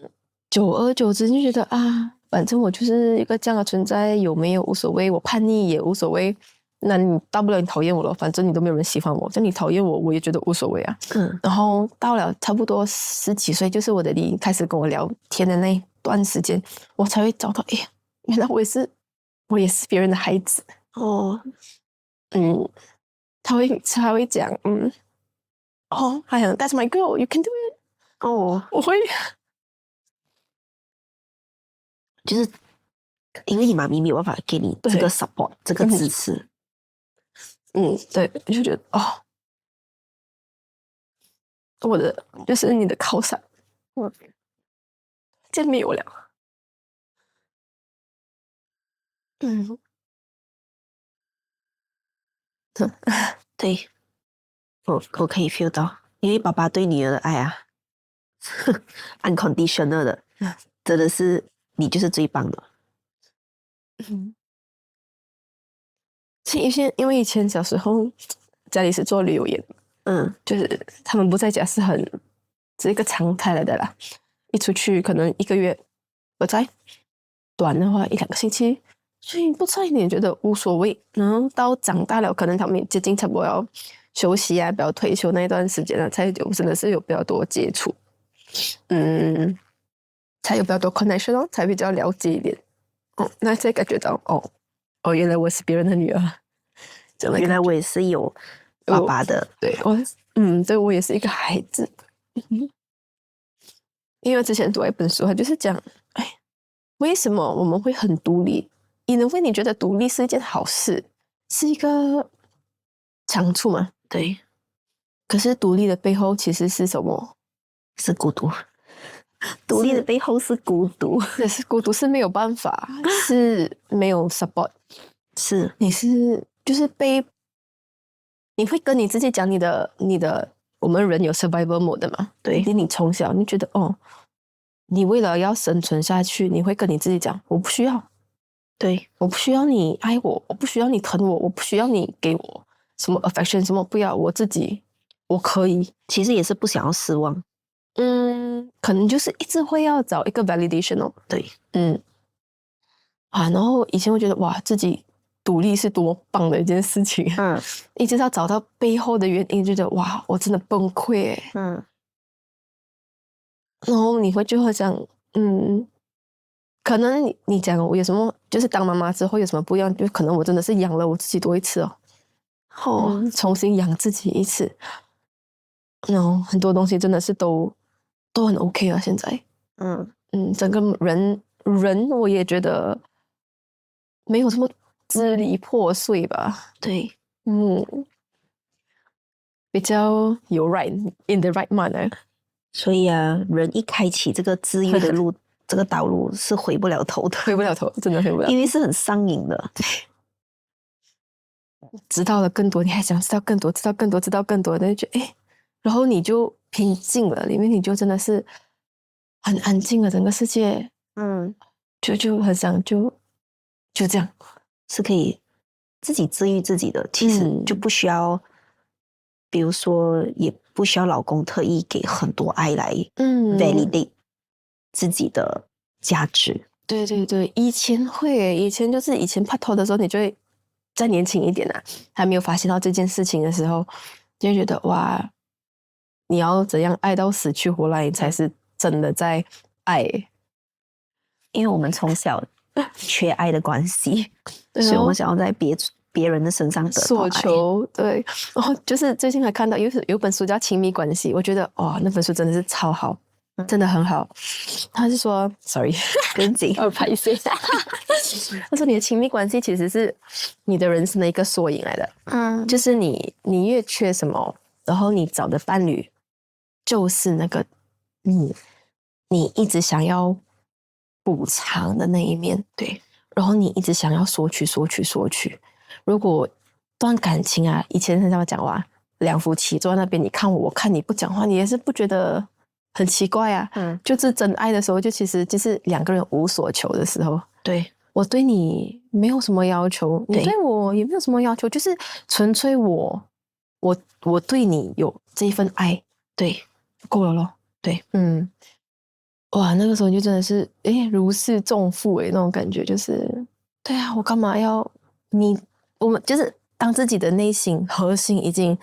久而久之就觉得啊，反正我就是一个这样的存在，有没有无所谓，我叛逆也无所谓。那你大不了你讨厌我了，反正你都没有人喜欢我，但你讨厌我，我也觉得无所谓啊。然后到了差不多10几岁，就是我的弟开始跟我聊天的那一段时间，我才会找到，哎呀，原来我也是别人的孩子哦。他会讲，哦，好像 That's my girl, you can do it。哦，我会，就是因为你妈咪没有办法给你这个 support 这个支持。对，我就觉得哦，我的就是你的靠山，见没有了。对，我可以 feel 到，因为爸爸对女儿的爱啊，unconditional 的，真的是你就是最棒的。因为以前小时候家里是做旅游业的，就是他们不在家是一个常态来的啦。一出去可能1个月不在，短的话1、2个星期，所以不在你也觉得无所谓。然后到长大了，可能他们接近差不多要休息啊，比较退休那一段时间了，才有真的是有比较多接触，才有比较多 connection 哦，才比较了解一点。那才感觉到哦，原来我是别人的女儿，原来我也是有爸爸的。对，对，我也是一个孩子。因为之前读一本书，它就是讲，为什么我们会很独立？因为你觉得独立是一件好事，是一个长处嘛？对。可是独立的背后其实是什么？是孤独。独立的背后是孤独，是孤独，是没有办法，是没有 support， 是你是就是你会跟你自己讲你的，我们人有 survival mode 的嘛？对，你从小你觉得你为了要生存下去，你会跟你自己讲，我不需要，对，我不需要你爱我，我不需要你疼我，我不需要你给我什么 affection， 什么不要，我自己我可以。其实也是不想要失望。可能就是一直会要找一个 validation 哦。对，然后以前会觉得哇，自己独立是多棒的一件事情。一直到找到背后的原因，就觉得哇，我真的崩溃耶。然后你会就会想，可能你讲我有什么，就是当妈妈之后有什么不一样，就可能我真的是养了我自己多一次哦。重新养自己一次，然后很多东西真的是都很 OK 了。现在，整个人我也觉得没有什么支离破碎吧。对，比较有 in the right manner。所以啊，人一开启这个治愈的路，这个道路是回不了头的，回不了头，真的回不了头，因为是很上瘾的。知道了更多，你还想知道更多，知道更多，知道更多，那就然后你就平静了，里面你就真的是很安静了，整个世界，就很想就这样，是可以自己治愈自己的。其实就不需要，比如说也不需要老公特意给很多爱来validate 自己的价值。对对对，以前就是以前拍拖的时候，你就会再年轻一点啊，还没有发现到这件事情的时候，就会觉得哇，你要怎样爱到死去活来，才是真的在爱。因为我们从小缺爱的关系，所以我们想要在别人的身上得到索求。对，然后就是最近还看到有本书叫《亲密关系》，我觉得哇，那本书真的是超好，真的很好。他是说 ，sorry， 跟紧拍一下。他说你的亲密关系其实是你的人生的一个缩影来的。就是你越缺什么，然后你找的伴侣就是那个你一直想要补偿的那一面。对，然后你一直想要索取。如果段感情啊，以前很常讲话，两夫妻坐在那边，你看我，我看你，不讲话，你也是不觉得很奇怪啊？就是真爱的时候，就其实就是两个人无所求的时候。对，我对你没有什么要求，你对我也没有什么要求，就是纯粹我对你有这一份爱。对，够了咯。对，哇，那个时候就真的是如释重负那种感觉，就是对啊，我干嘛要我们就是当自己的内心核心已经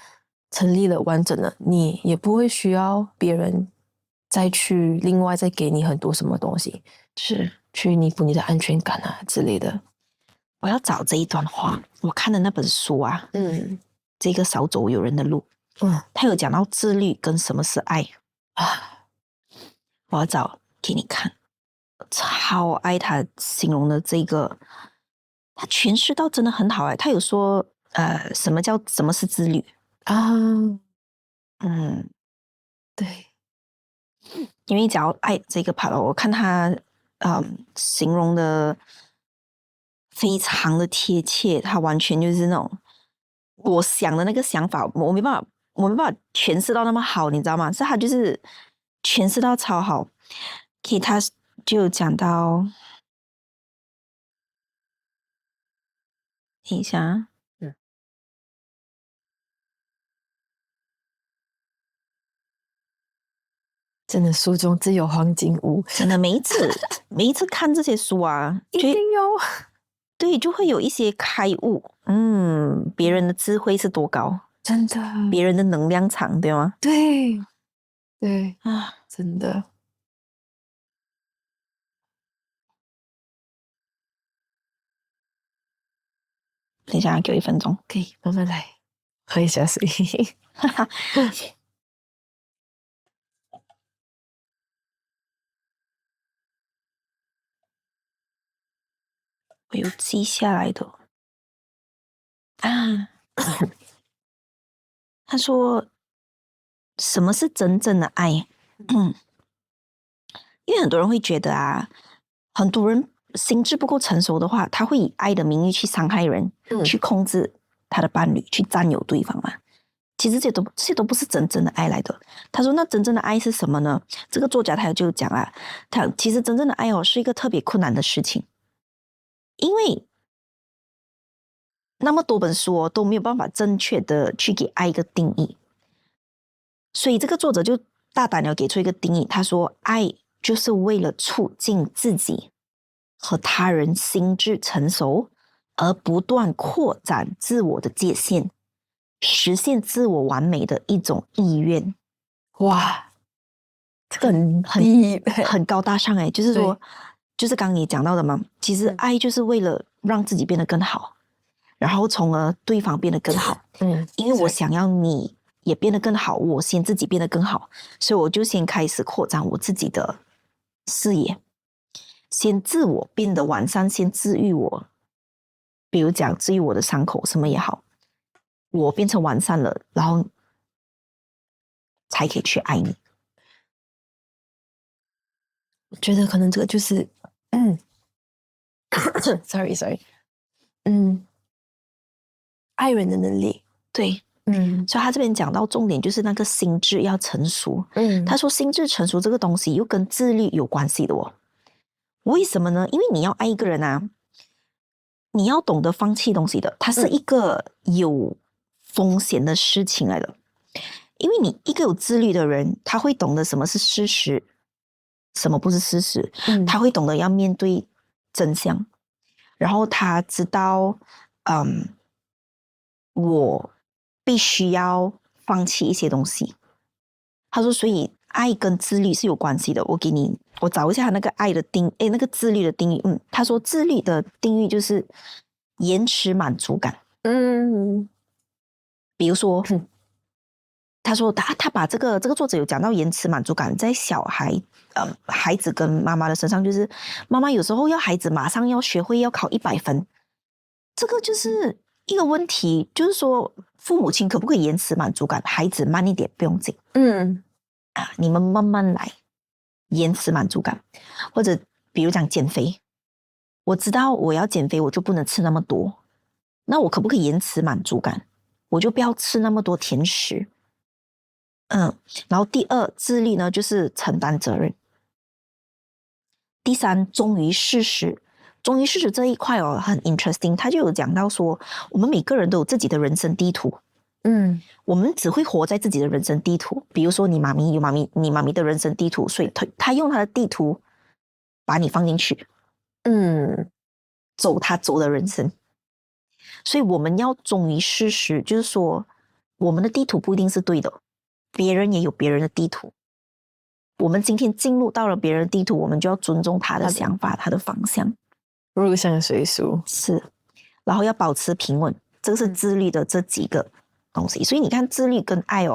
成立了完整了，你也不会需要别人再去另外再给你很多什么东西，是去弥补你的安全感啊之类的。我要找这一段话，我看的那本书啊，这个少走有人的路，他有讲到自律跟什么是爱啊，我要找给你看，超爱他形容的这个，他诠释到真的很好他有说什么是自律啊，对，因为讲到爱这个 part 我看他形容的非常的贴切，他完全就是那种我想的那个想法，我没办法诠释到那么好，你知道吗？是他就是诠释到超好。给他就讲到，等一下，真的书中自有黄金屋，真的每一次看这些书啊，一定有，对，就会有一些开悟。别人的智慧是多高，真的，别人的能量场，对吗？对啊，真的。等一下，给我1分钟，可以慢慢来，喝一下水。我有记下来的啊。他说：“什么是真正的爱？”因为很多人会觉得啊，很多人心智不够成熟的话，他会以爱的名义去伤害人，去控制他的伴侣，去占有对方嘛。其实这些都不是真正的爱来的。他说：“那真正的爱是什么呢？”这个作家他就讲啊，他其实真正的爱是一个特别困难的事情，因为那么多本书都没有办法正确的去给爱一个定义，所以这个作者就大胆的给出一个定义，他说：“爱就是为了促进自己和他人心智成熟，而不断扩展自我的界限，实现自我完美的一种意愿。”哇，这个很高大上就是说，就是刚你讲到的嘛，其实爱就是为了让自己变得更好，然后从而对方变得更好。因为我想要你也变得更好，我先自己变得更好，所以我就先开始扩展我自己的视野，先自我变得完善，先治愈我，比如讲治愈我的伤口什么也好，我变成完善了，然后才可以去爱你。我觉得可能这个就是sorry，爱人的能力。对，所以他这边讲到重点就是那个心智要成熟。他说心智成熟这个东西又跟自律有关系的为什么呢？因为你要爱一个人啊，你要懂得放弃东西的，它是一个有风险的事情来的。因为你一个有自律的人，他会懂得什么是事实，什么不是事实，他会懂得要面对真相，然后他知道我必须要放弃一些东西。他说所以爱跟自律是有关系的。我找一下他那个爱的那个自律的定义。他说自律的定义就是延迟满足感。比如说他说他把这个作者有讲到延迟满足感在小孩子跟妈妈的身上，就是妈妈有时候要孩子马上要学会要考100分，这个就是一个问题，就是说父母亲可不可以延迟满足感，孩子慢一点不用紧，你们慢慢来，延迟满足感。或者比如讲减肥，我知道我要减肥，我就不能吃那么多，那我可不可以延迟满足感，我就不要吃那么多甜食。然后第二，自律呢就是承担责任。第三，忠于事实。忠于事实这一块很 interesting，他就有讲到说，我们每个人都有自己的人生地图。我们只会活在自己的人生地图。比如说你妈咪有你妈咪的人生地图，所以他用他的地图把你放进去，走他走的人生。所以我们要忠于事实，就是说我们的地图不一定是对的，别人也有别人的地图。我们今天进入到了别人的地图，我们就要尊重他的想法，他的方向，入乡随俗是，然后要保持平稳，这个是自律的这几个东西。所以你看，自律跟爱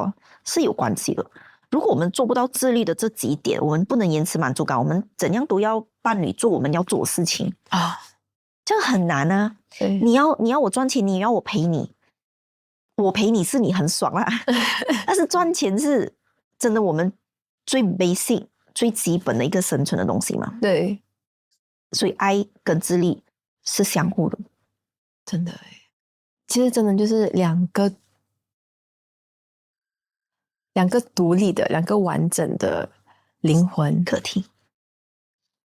是有关系的。如果我们做不到自律的这几点，我们不能延迟满足感，我们怎样都要伴侣做我们要做的事情啊，这很难啊。你要我赚钱，你要我陪你，我陪你是你很爽啦，但是赚钱是真的我们最 basic 最基本的一个生存的东西嘛。对，所以爱跟自律是相互的，真的耶。其实真的就是两个独立的、两个完整的灵魂课题，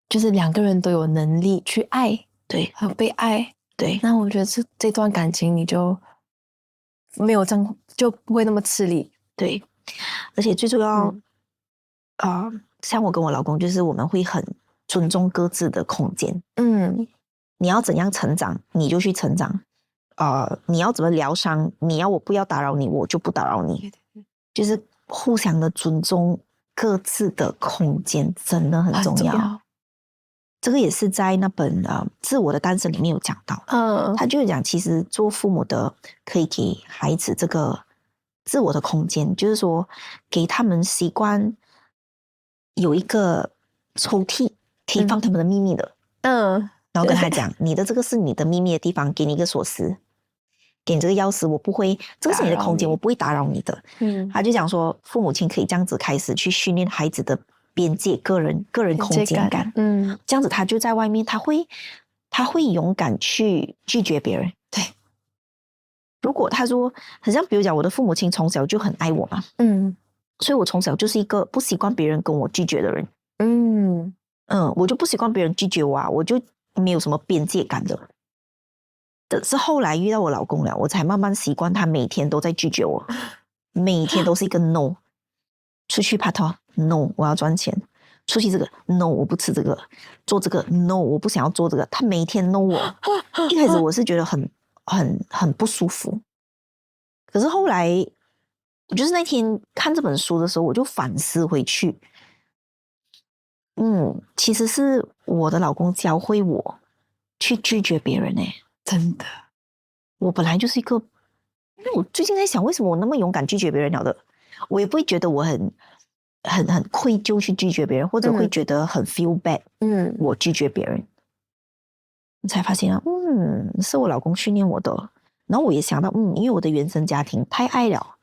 就是两个人都有能力去爱，对，和被爱，对。那我觉得这段感情你就没有就不会那么吃力，对。而且最重要，像我跟我老公，就是我们会很尊重各自的空间。你要怎样成长，你就去成长。你要怎么疗伤，你要我不要打扰你，我就不打扰你。就是互相的尊重各自的空间，真的很重要。这个也是在那本自我的诞生里面有讲到。他就是讲，其实做父母的可以给孩子这个自我的空间，就是说给他们习惯有一个抽屉可以放他们的秘密的。然后跟他讲，你的这个是你的秘密的地方，给你一个锁匙，给你这个钥匙，我不会，这个是你的空间，我不会打扰你的。他就讲说，父母亲可以这样子开始去训练孩子的边界、个人空间感。这样子他就在外面，他会勇敢去拒绝别人。对，如果他说，很像比如讲，我的父母亲从小就很爱我嘛，所以我从小就是一个不习惯别人跟我拒绝的人。我就不习惯别人拒绝我啊，我就没有什么边界感的。但是后来遇到我老公了，我才慢慢习惯他每天都在拒绝我，每天都是一个 no。出去拍拖 no， 我要赚钱；出去这个 no， 我不吃这个；做这个 no， 我不想要做这个。他每天 no 我，一开始我是觉得很不舒服。可是后来，就是那天看这本书的时候，我就反思回去。其实是我的老公教会我去拒绝别人真的。我本来就是一个，因为我最近在想，为什么我那么勇敢拒绝别人了的？我也不会觉得我很愧疚去拒绝别人，或者会觉得很 feel bad。我拒绝别人，我才发现是我老公训练我的。然后我也想到，因为我的原生家庭太爱了，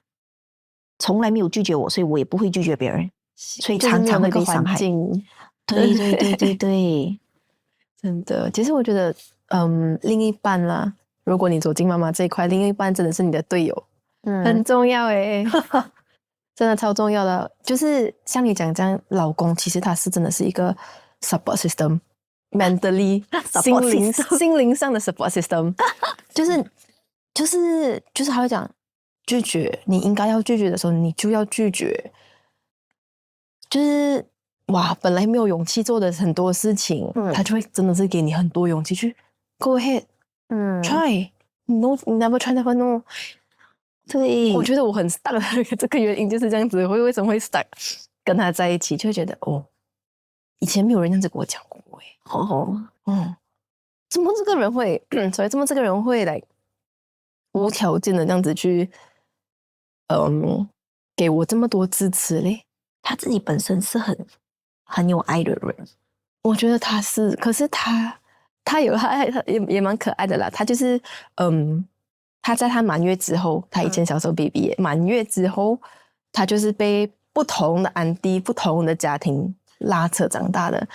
从来没有拒绝我，所以我也不会拒绝别人，所以常常会被伤害。对，真的。其实我觉得，另一半啦，如果你走进妈妈这一块，另一半真的是你的队友，很重要真的超重要的。就是像你讲这样，老公其实他是真的是一个 support system，mentally 心灵上的 support system， 就是他会讲拒绝，你应该要拒绝的时候，你就要拒绝。就是哇，本来没有勇气做的很多事情，他就会真的是给你很多勇气去 go ahead，try， no never try never know。对，我觉得我很 stuck 的这个原因就是这样子，为什么会 stuck 跟他在一起，就会觉得以前没有人这样子跟我讲过怎么这个人会所以怎么这个人会来无条件的这样子去给我这么多支持嘞？他自己本身是很有爱的人，我觉得他是，可是他有他也蛮可爱的啦。他就是他在他满月之后，他以前小时候 baby 满月之后，他就是被不同的安迪、不同的家庭拉扯长大的。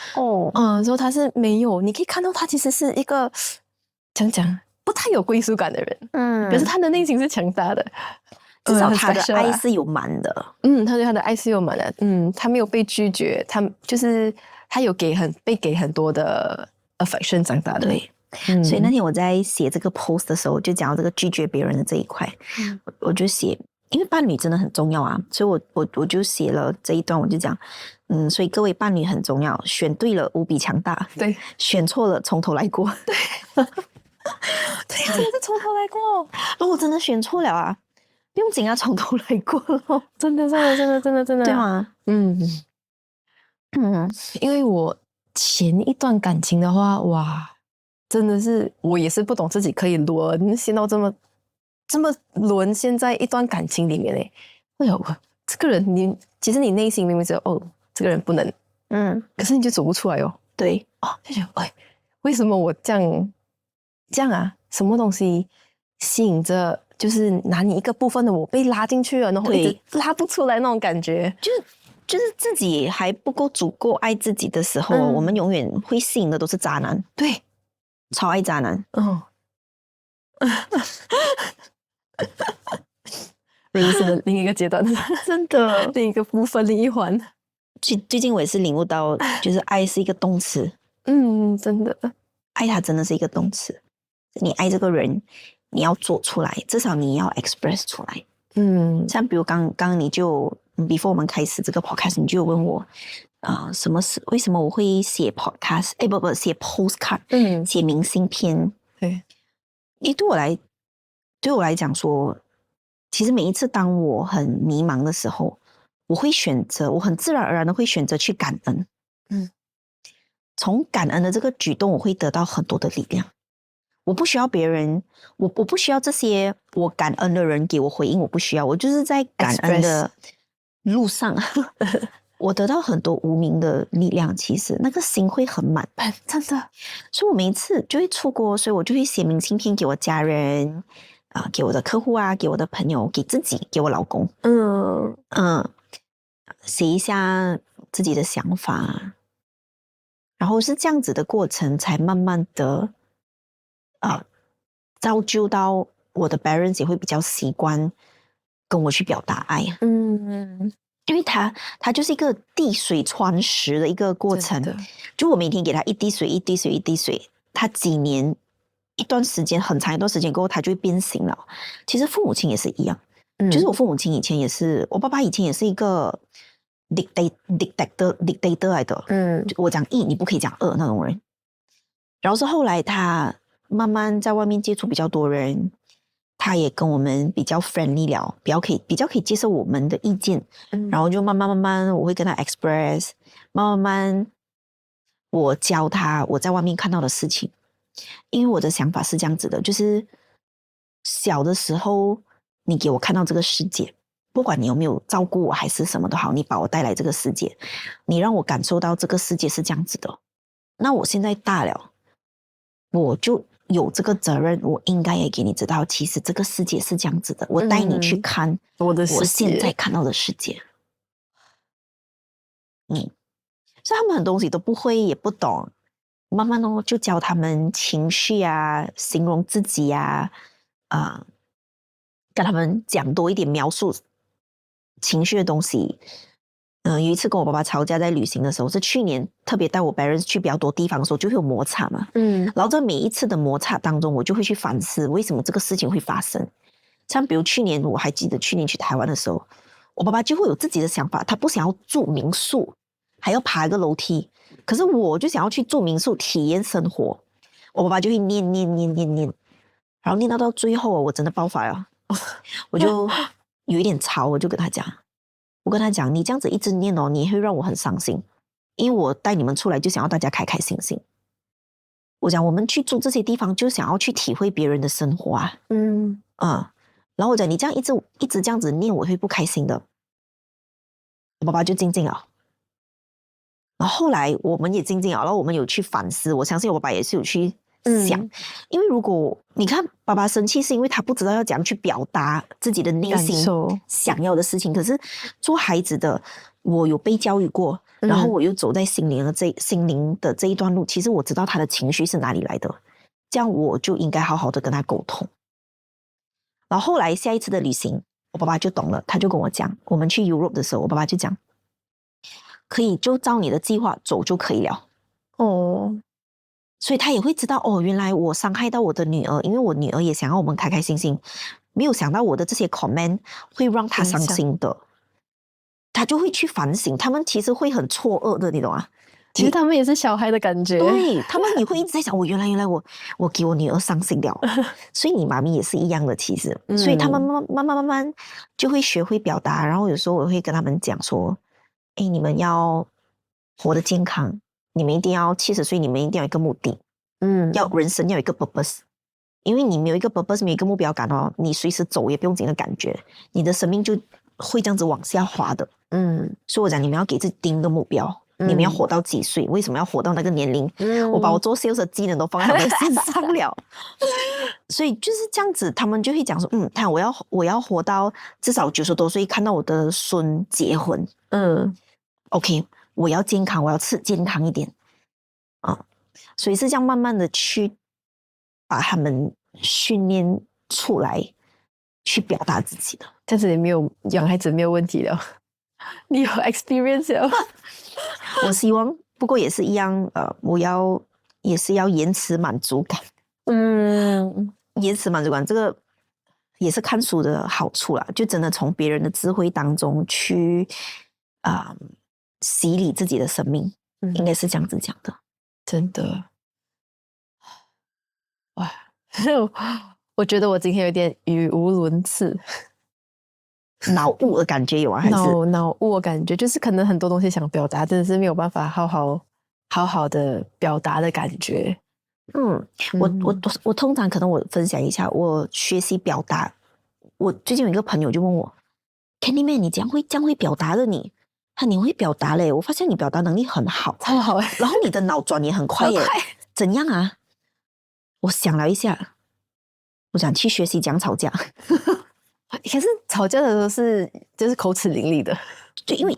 所以他是没有，你可以看到他其实是一个讲不太有归属感的人。可是他的内心是强大的。至少他的爱是有满的。他对他的爱是有满的。他没有被拒绝，他就是他有被给很多的 affection 长大的。所以那天我在写这个 post 的时候，就讲到这个拒绝别人的这一块，我就写，因为伴侣真的很重要啊，所以我就写了这一段，我就讲，所以各位伴侣很重要，选对了无比强大，对，选错了从头来过，对，对，真的是从头来过。如果真的选错了啊，不用紧啊，从头来过咯，真的，对吗？因为我前一段感情的话，哇，真的是我也是不懂自己可以沦陷到这么沦陷在一段感情里面嘞。哎呦，这个人其实你内心明明知道哦，这个人不能，可是你就走不出来哦。对，就觉得哎，为什么我这样啊？什么东西吸引着，就是拿你一个部分的我被拉进去了，然后一直拉不出来那种感觉，就是自己还不足够爱自己的时候，我们永远会吸引的都是渣男，对，超爱渣男，人生的另一个阶段，真的，另一个部分，另一环。最近我也是领悟到，就是爱是一个动词，真的，爱他真的是一个动词。你爱这个人，你要做出来，至少你要 express 出来。像比如刚你就 before 我们开始这个 podcast， 你就有问我为什么我会写 podcast？ 不写 postcard，写明信片。对，对我来讲说，其实每一次当我很迷茫的时候，我很自然而然的会选择去感恩。从感恩的这个举动，我会得到很多的力量。我不需要别人，我不需要这些我感恩的人给我回应，我不需要，我就是在感恩的路上，我得到很多无名的力量。其实那个心会很满，真的。所以我每一次就会出国，所以我就会写明信片给我家人给我的客户啊，给我的朋友，给自己，给我老公，写一下自己的想法，然后是这样子的过程，才慢慢的造就到我的 parents 也会比较习惯跟我去表达爱。因为他就是一个滴水穿石的一个过程，就我每天给他一滴水一滴水一滴水，他一段时间很长一段时间过后，他就会变形了。其实父母亲也是一样，就是我父母亲以前也是，我爸爸以前也是一个 dictator 来的，我讲一你不可以讲二那种人。然后是后来他慢慢在外面接触比较多人，他也跟我们比较 friendly 了，比较可以接受我们的意见，然后就慢慢我会跟他 express， 慢慢我教他我在外面看到的事情。因为我的想法是这样子的，就是小的时候你给我看到这个世界，不管你有没有照顾我还是什么都好，你把我带来这个世界，你让我感受到这个世界是这样子的。那我现在大了，我就有这个责任，我应该也给你知道，其实这个世界是这样子的，我带你去看我现在看到的世界。所以他们很多东西都不会也不懂，慢慢就教他们情绪啊，形容自己啊，跟他们讲多一点描述情绪的东西。有一次跟我爸爸吵架，在旅行的时候，是去年特别带我 parents 去比较多地方的时候，就会有摩擦嘛。然后在每一次的摩擦当中，我就会去反思为什么这个事情会发生。像比如去年，我还记得去年去台湾的时候，我爸爸就会有自己的想法，他不想要住民宿，还要爬一个楼梯。可是我就想要去住民宿体验生活，我爸爸就会念，然后念到最后我真的爆发了，我就有一点吵，我跟他讲，你这样子一直念哦，你会让我很伤心，因为我带你们出来就想要大家开开心心。我讲我们去住这些地方就想要去体会别人的生活啊，然后我讲你这样一直这样子念，我会不开心的。我爸爸就静静了。然后后来我们也静静了，然后我们有去反思，我相信我爸爸也是有去想，因为如果你看爸爸生气是因为他不知道要怎样去表达自己的内心想要的事情，可是做孩子的我有被教育过，然后我又走在心灵的这一段路，其实我知道他的情绪是哪里来的，这样我就应该好好的跟他沟通。然后后来下一次的旅行，我爸爸就懂了，他就跟我讲，我们去 Europe 的时候，我爸爸就讲，可以就照你的计划走就可以了。所以他也会知道哦，原来我伤害到我的女儿，因为我女儿也想要我们开开心心，没有想到我的这些 comment 会让他伤心的，他就会去反省，他们其实会很错愕的，你懂吗？其实他们也是小孩的感觉，对，他们也会一直在想，原来我给我女儿伤心了，所以你妈咪也是一样的，其实，所以他们慢慢就会学会表达，然后有时候我会跟他们讲说，哎，你们要活得健康，你们一定要70岁，你们一定要有一个目的，人生要有一个 purpose， 因为你没有一个 purpose， 没有一个目标感哦，你随时走也不用紧的感觉，你的生命就会这样子往下滑的，所以我讲你们要给自己定一个目标。你们要活到几岁？为什么要活到那个年龄？我把我做 sales 的技能都放在他们身上了，所以就是这样子，他们就会讲说，看我要活到至少90多岁，看到我的孙结婚，OK， 我要健康，我要吃健康一点所以是这样慢慢的去把他们训练出来，去表达自己的。这样子你没有养孩子没有问题了，你有 experience 了。我希望，不过也是一样，我也是要延迟满足感。延迟满足感这个也是看书的好处啦，就真的从别人的智慧当中去洗礼自己的生命，应该是这样子讲的。真的，哇，我觉得我今天有点语无伦次。脑雾的感觉有啊？还是脑雾的感觉，就是可能很多东西想表达，真的是没有办法好好的表达的感觉。我通常可能我分享一下我学习表达。我最近有一个朋友就问我 ，Candy Man， 你这样会表达的你会表达嘞？我发现你表达能力很好，超好然后你的脑转也很快耶，怎样啊？我想了一下，我想去学习讲吵架。可是吵架的时候就是口齿伶俐的，对，因为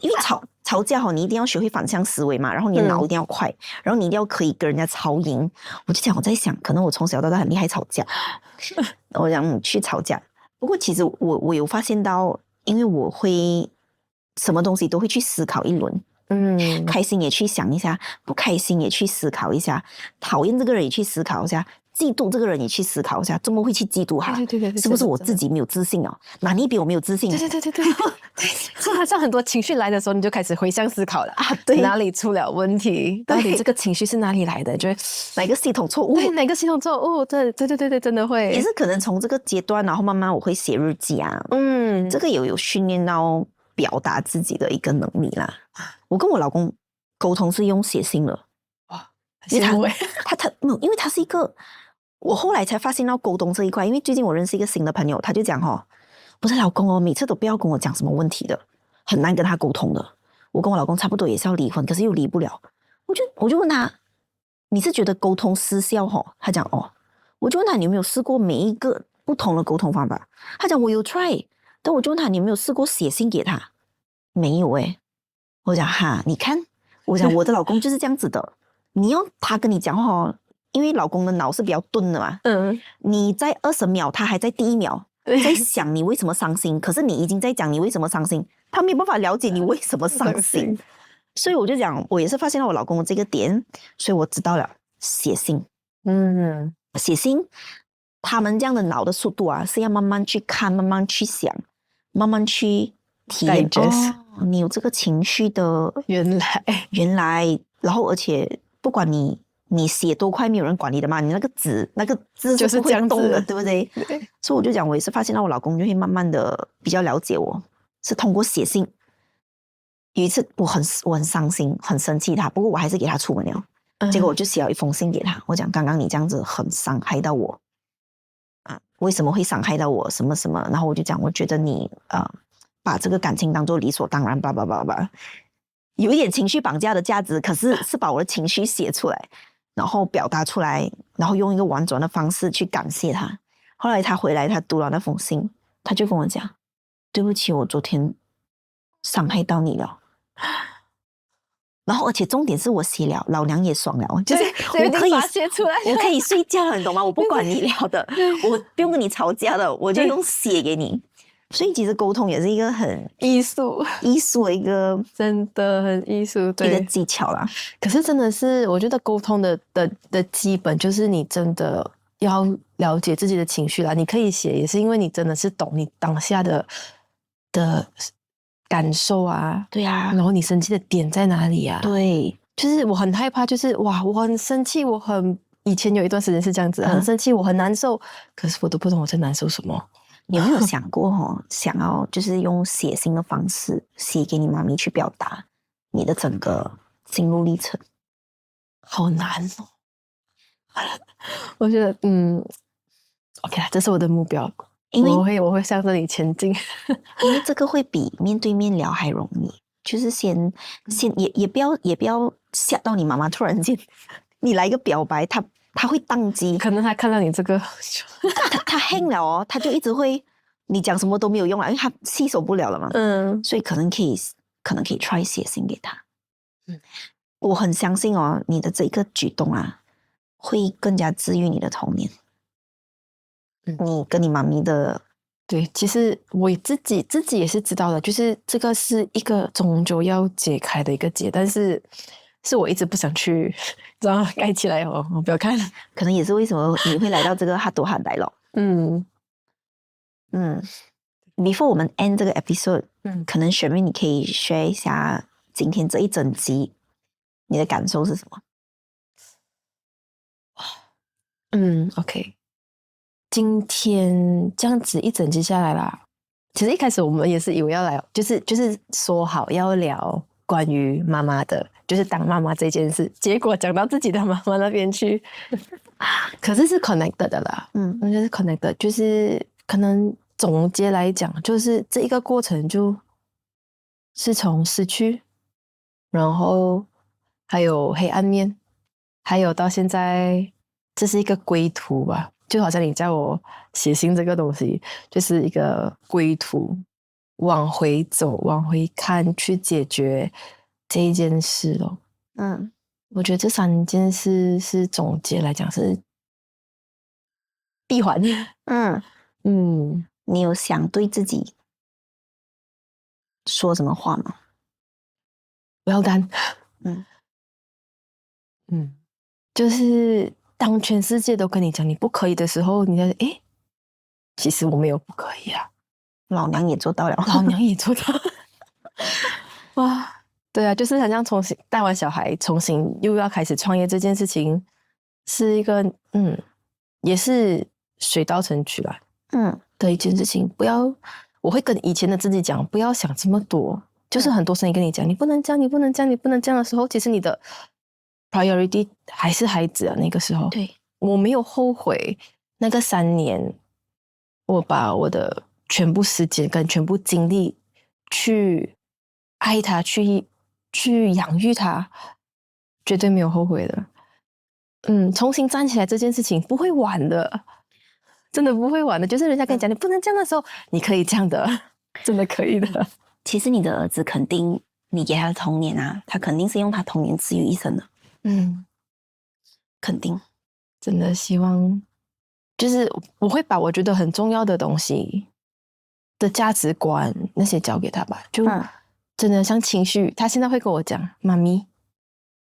吵架你一定要学会反向思维嘛，然后你的脑一定要快，然后你一定要可以跟人家吵赢。我在想，可能我从小到大很厉害吵架，我想去吵架。不过其实我有发现到，因为我会什么东西都会去思考一轮，开心也去想一下，不开心也去思考一下，讨厌这个人也去思考一下。嫉妒这个人也去思考一下，怎么会去嫉妒他？对，是不是我自己没有自信啊？哪里比我没有自信？对，就好像很多情绪来的时候，你就开始回向思考了对，哪里出了问题？到底这个情绪是哪里来的？就哪个系统错误？对，哪个系统错误？对，真的会。也是可能从这个阶段，然后慢慢我会写日记啊，这个有训练到表达自己的一个能力啦。我跟我老公沟通是用写信了，哇，因为他没有，因为他是一个。我后来才发现到沟通这一块，因为最近我认识一个新的朋友，他就讲不是老公每次都不要跟我讲什么问题的，很难跟他沟通的。我跟我老公差不多也是要离婚，可是又离不了。我就问他，你是觉得沟通失效他讲我就问他你有没有试过每一个不同的沟通方法？他讲我有 try， 但我就问他你有没有试过写信给他？没有我讲你看，我讲我的老公就是这样子的，你要他跟你讲话因为老公的脑是比较钝的嘛，你在20秒，他还在第1秒在想你为什么伤心，可是你已经在讲你为什么伤心，他没有办法了解你为什么伤心，所以我就讲，我也是发现了我老公的这个点，所以我知道了写信，写信，他们这样的脑的速度啊，是要慢慢去看，慢慢去想，慢慢去体验。你有这个情绪的，原来，然后而且不管你写多快，没有人管你的嘛，你那个字就是不会动的，对不对？对。所以我就讲，我也是发现到我老公就会慢慢的比较了解我，是通过写信。有一次我很伤心，很生气他，不过我还是给他出门了。结果我就写了一封信给他，我讲刚刚你这样子很伤害到我为什么会伤害到我什么什么？然后我就讲，我觉得你把这个感情当作理所当然，叭叭叭叭，有一点情绪绑架的价值，可是把我的情绪写出来。然后表达出来，然后用一个婉转的方式去感谢他。后来他回来，他读了那封信，他就跟我讲：“对不起，我昨天伤害到你了。”然后而且重点是我写了，老娘也爽了，就是我可以写出来，我可以睡觉了，你懂吗？我不管你了的，我不用跟你吵架的，我就用写给你。所以其实沟通也是一个很艺术的一个，真的很艺术，对，一个技巧啦。可是真的是，我觉得沟通的基本就是你真的要了解自己的情绪啦。你可以写，也是因为你真的是懂你当下的感受啊。对啊，然后你生气的点在哪里啊？对，就是我很害怕，就是哇，我很生气，以前有一段时间是这样子，很生气，我很难受，可是我都不懂我在难受什么。你有没有想过想要就是用写信的方式写给你妈咪去表达你的整个心路历程？好难哦。我觉得OK 啦，这是我的目标，因为我会向着你前进。因为这个会比面对面聊还容易，就是先也不要吓到你妈妈，突然间你来一个表白，他会宕机，可能他看到你这个他 hang 了哦，他就一直会你讲什么都没有用了，因为他吸收不了了嘛。所以可能可以 try 写信给他。我很相信哦，你的这个举动啊，会更加治愈你的童年。你跟你妈咪的。对，其实我自己也是知道的，就是这个是一个终究要解开的一个结，但是我一直不想去，然后盖起来哦，我不要看了。可能也是为什么你会来到这个哈多哈来了。Before 我们 end 这个 episode，可能雪妹你可以 share 一下今天这一整集你的感受是什么？OK。今天这样子一整集下来啦，其实一开始我们也是以为要来，就是说好要聊关于妈妈的，就是当妈妈这件事，结果讲到自己的妈妈那边去，可是 connected 的啦，就是 connected，就是可能总结来讲，就是这一个过程就是从失去，然后还有黑暗面，还有到现在这是一个归途吧。就好像你叫我写信这个东西，就是一个归途，往回走，往回看，去解决这一件事咯。我觉得这3件事是总结来讲是闭环。你有想对自己说什么话吗？ Well done。就是当全世界都跟你讲你不可以的时候，你在其实我没有不可以啊，老娘也做到了，老娘也做到了。哇，对啊，就是好像重新带完小孩，重新又要开始创业这件事情，是一个也是水到渠成啦，的一件事情。我会跟以前的自己讲，不要想这么多，就是很多声音跟你讲，你不能这样，你不能这样，你不能这样的时候，其实你的 priority 还是孩子啊。那个时候，对，我没有后悔那个3年，我把我的全部时间跟全部精力去爱他，去养育他，绝对没有后悔的。重新站起来这件事情不会晚的，真的不会晚的。就是人家跟你讲你不能这样的时候，你可以这样的，真的可以的。其实你的儿子肯定，你给他的童年啊，他肯定是用他童年治愈一生的。肯定。真的希望，就是我会把我觉得很重要的东西的价值观那些交给他吧。就真的像情绪，他现在会跟我讲，妈咪，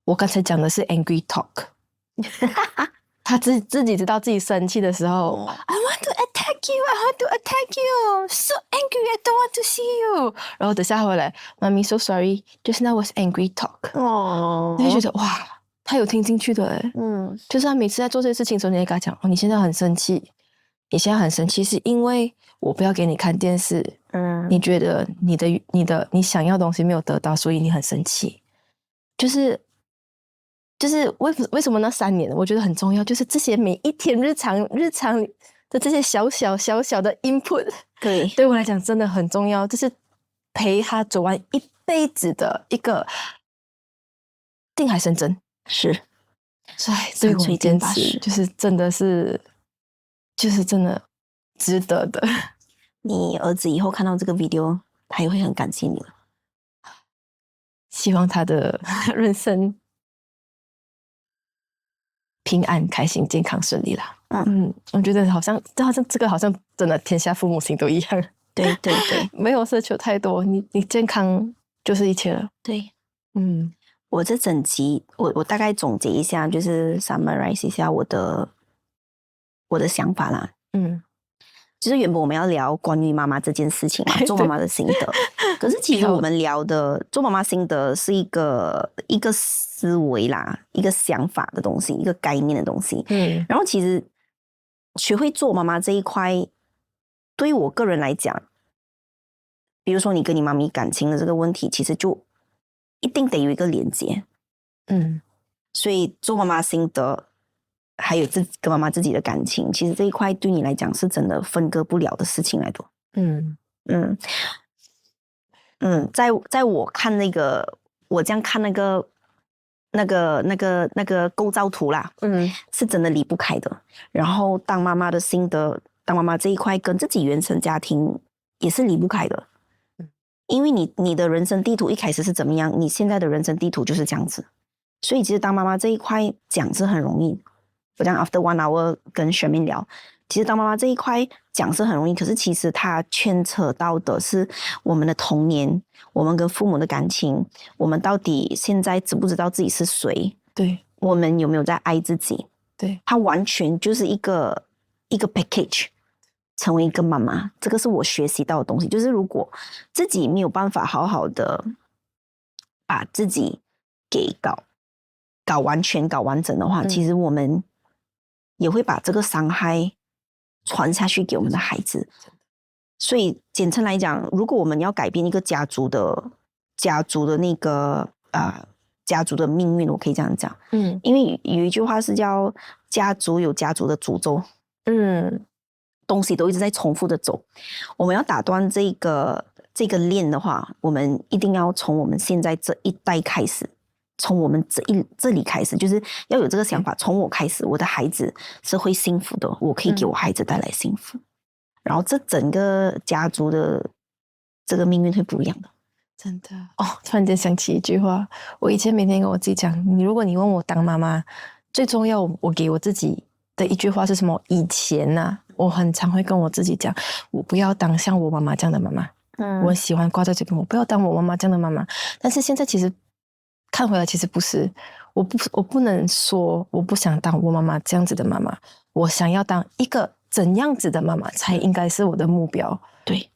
我刚才讲的是 angry talk。他自己知道自己生气的时候，I want to attack you, I want to attack you, so angry, I don't want to see you。然后等下回来，妈咪 so sorry, just now was angry talk。你会觉得哇，他有听进去的诶。就是他每次在做这些事情的时候，你会跟他讲，你现在很生气，你现在很生气是因为我不要给你看电视，你觉得你想要的东西没有得到，所以你很生气。就是为什么那3年我觉得很重要，就是这些每一天日常的这些小小的 input， 对我来讲真的很重要，就是陪他走完一辈子的一个定海神针。是，对我坚持就是真的是，就是真的值得的。你儿子以后看到这个 video， 他也会很感谢你了。希望他的人生平安、开心、健康、顺利啦。我觉得好像这个好像真的天下父母亲都一样。对对对，没有奢求太多，你健康就是一切了。对，我这整集我大概总结一下，就是 summarize 一下我的想法啦。就是原本我们要聊关于妈妈这件事情嘛，做妈妈的心得。可是其实我们聊的做妈妈心得是一个思维啦，一个想法的东西，一个概念的东西。然后其实学会做妈妈这一块，对于我个人来讲，比如说你跟你妈咪感情的这个问题，其实就一定得有一个连接。所以做妈妈心得。还有跟妈妈自己的感情，其实这一块对你来讲是真的分割不了的事情来的。在我看我这样看那个构造图啦，是真的离不开的。然后当妈妈的心得，当妈妈这一块跟自己原生家庭也是离不开的。因为你的人生地图一开始是怎么样，你现在的人生地图就是这样子。所以其实当妈妈这一块讲是很容易。我讲 after 1 hour 跟学妹聊，其实当妈妈这一块讲是很容易，可是其实它牵扯到的是我们的童年，我们跟父母的感情，我们到底现在知不知道自己是谁？对，我们有没有在爱自己？对，它完全就是一个 package。成为一个妈妈，这个是我学习到的东西。就是如果自己没有办法好好的把自己给搞完全、搞完整的话，其实我们也会把这个伤害传下去给我们的孩子。所以简称来讲，如果我们要改变一个家族的那个家族的命运，我可以这样讲，因为有一句话是叫家族有家族的诅咒，东西都一直在重复的走。我们要打断这个链的话，我们一定要从我们现在这一代开始。从我们这里开始，就是要有这个想法。从我开始，我的孩子是会幸福的，我可以给我孩子带来幸福。然后这整个家族的这个命运会不一样的。真的突然间想起一句话，我以前每天跟我自己讲，如果你问我当妈妈，最重要我给我自己的一句话是什么？以前我很常会跟我自己讲，我不要当像我妈妈这样的妈妈。我喜欢挂在嘴边，我不要当我妈妈这样的妈妈。但是现在其实看回来，其实不是，我不能说我不想当我妈妈这样子的妈妈，我想要当一个怎样子的妈妈才应该是我的目标。对，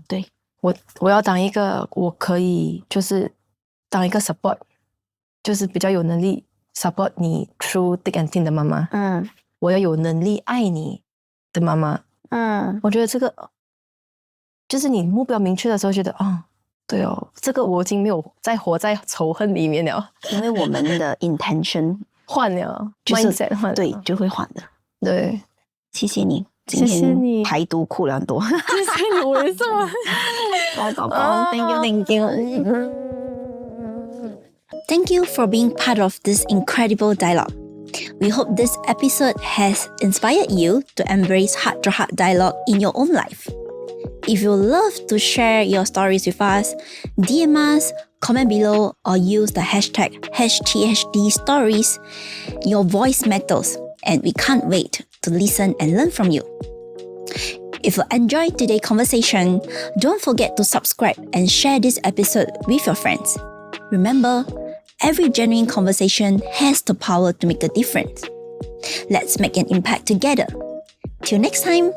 对，我要当一个我可以就是当一个 support， 就是比较有能力 support 你 through thick and thin 的妈妈。我要有能力爱你的妈妈。我觉得这个就是你目标明确的时候，觉得对这个我已经没有再活在仇恨里面了，因为我们的 intention 换了，就是 mindset 换了，对，就会换的。对，谢谢你，今天排毒哭了很多。谢谢你，我也是。来，宝宝 ，thank you. Thank you for being part of this incredible dialogue. We hope this episode has inspired you to embrace heart-to-heart dialogue in your own life. If you love to share your stories with us, DM us, comment below, or use the hashtag #HTHDstories. Your voice matters, and we can't wait to listen and learn from you. If you enjoyed today's conversation, don't forget to subscribe and share this episode with your friends. Remember, every genuine conversation has the power to make a difference. Let's make an impact together. Till next time.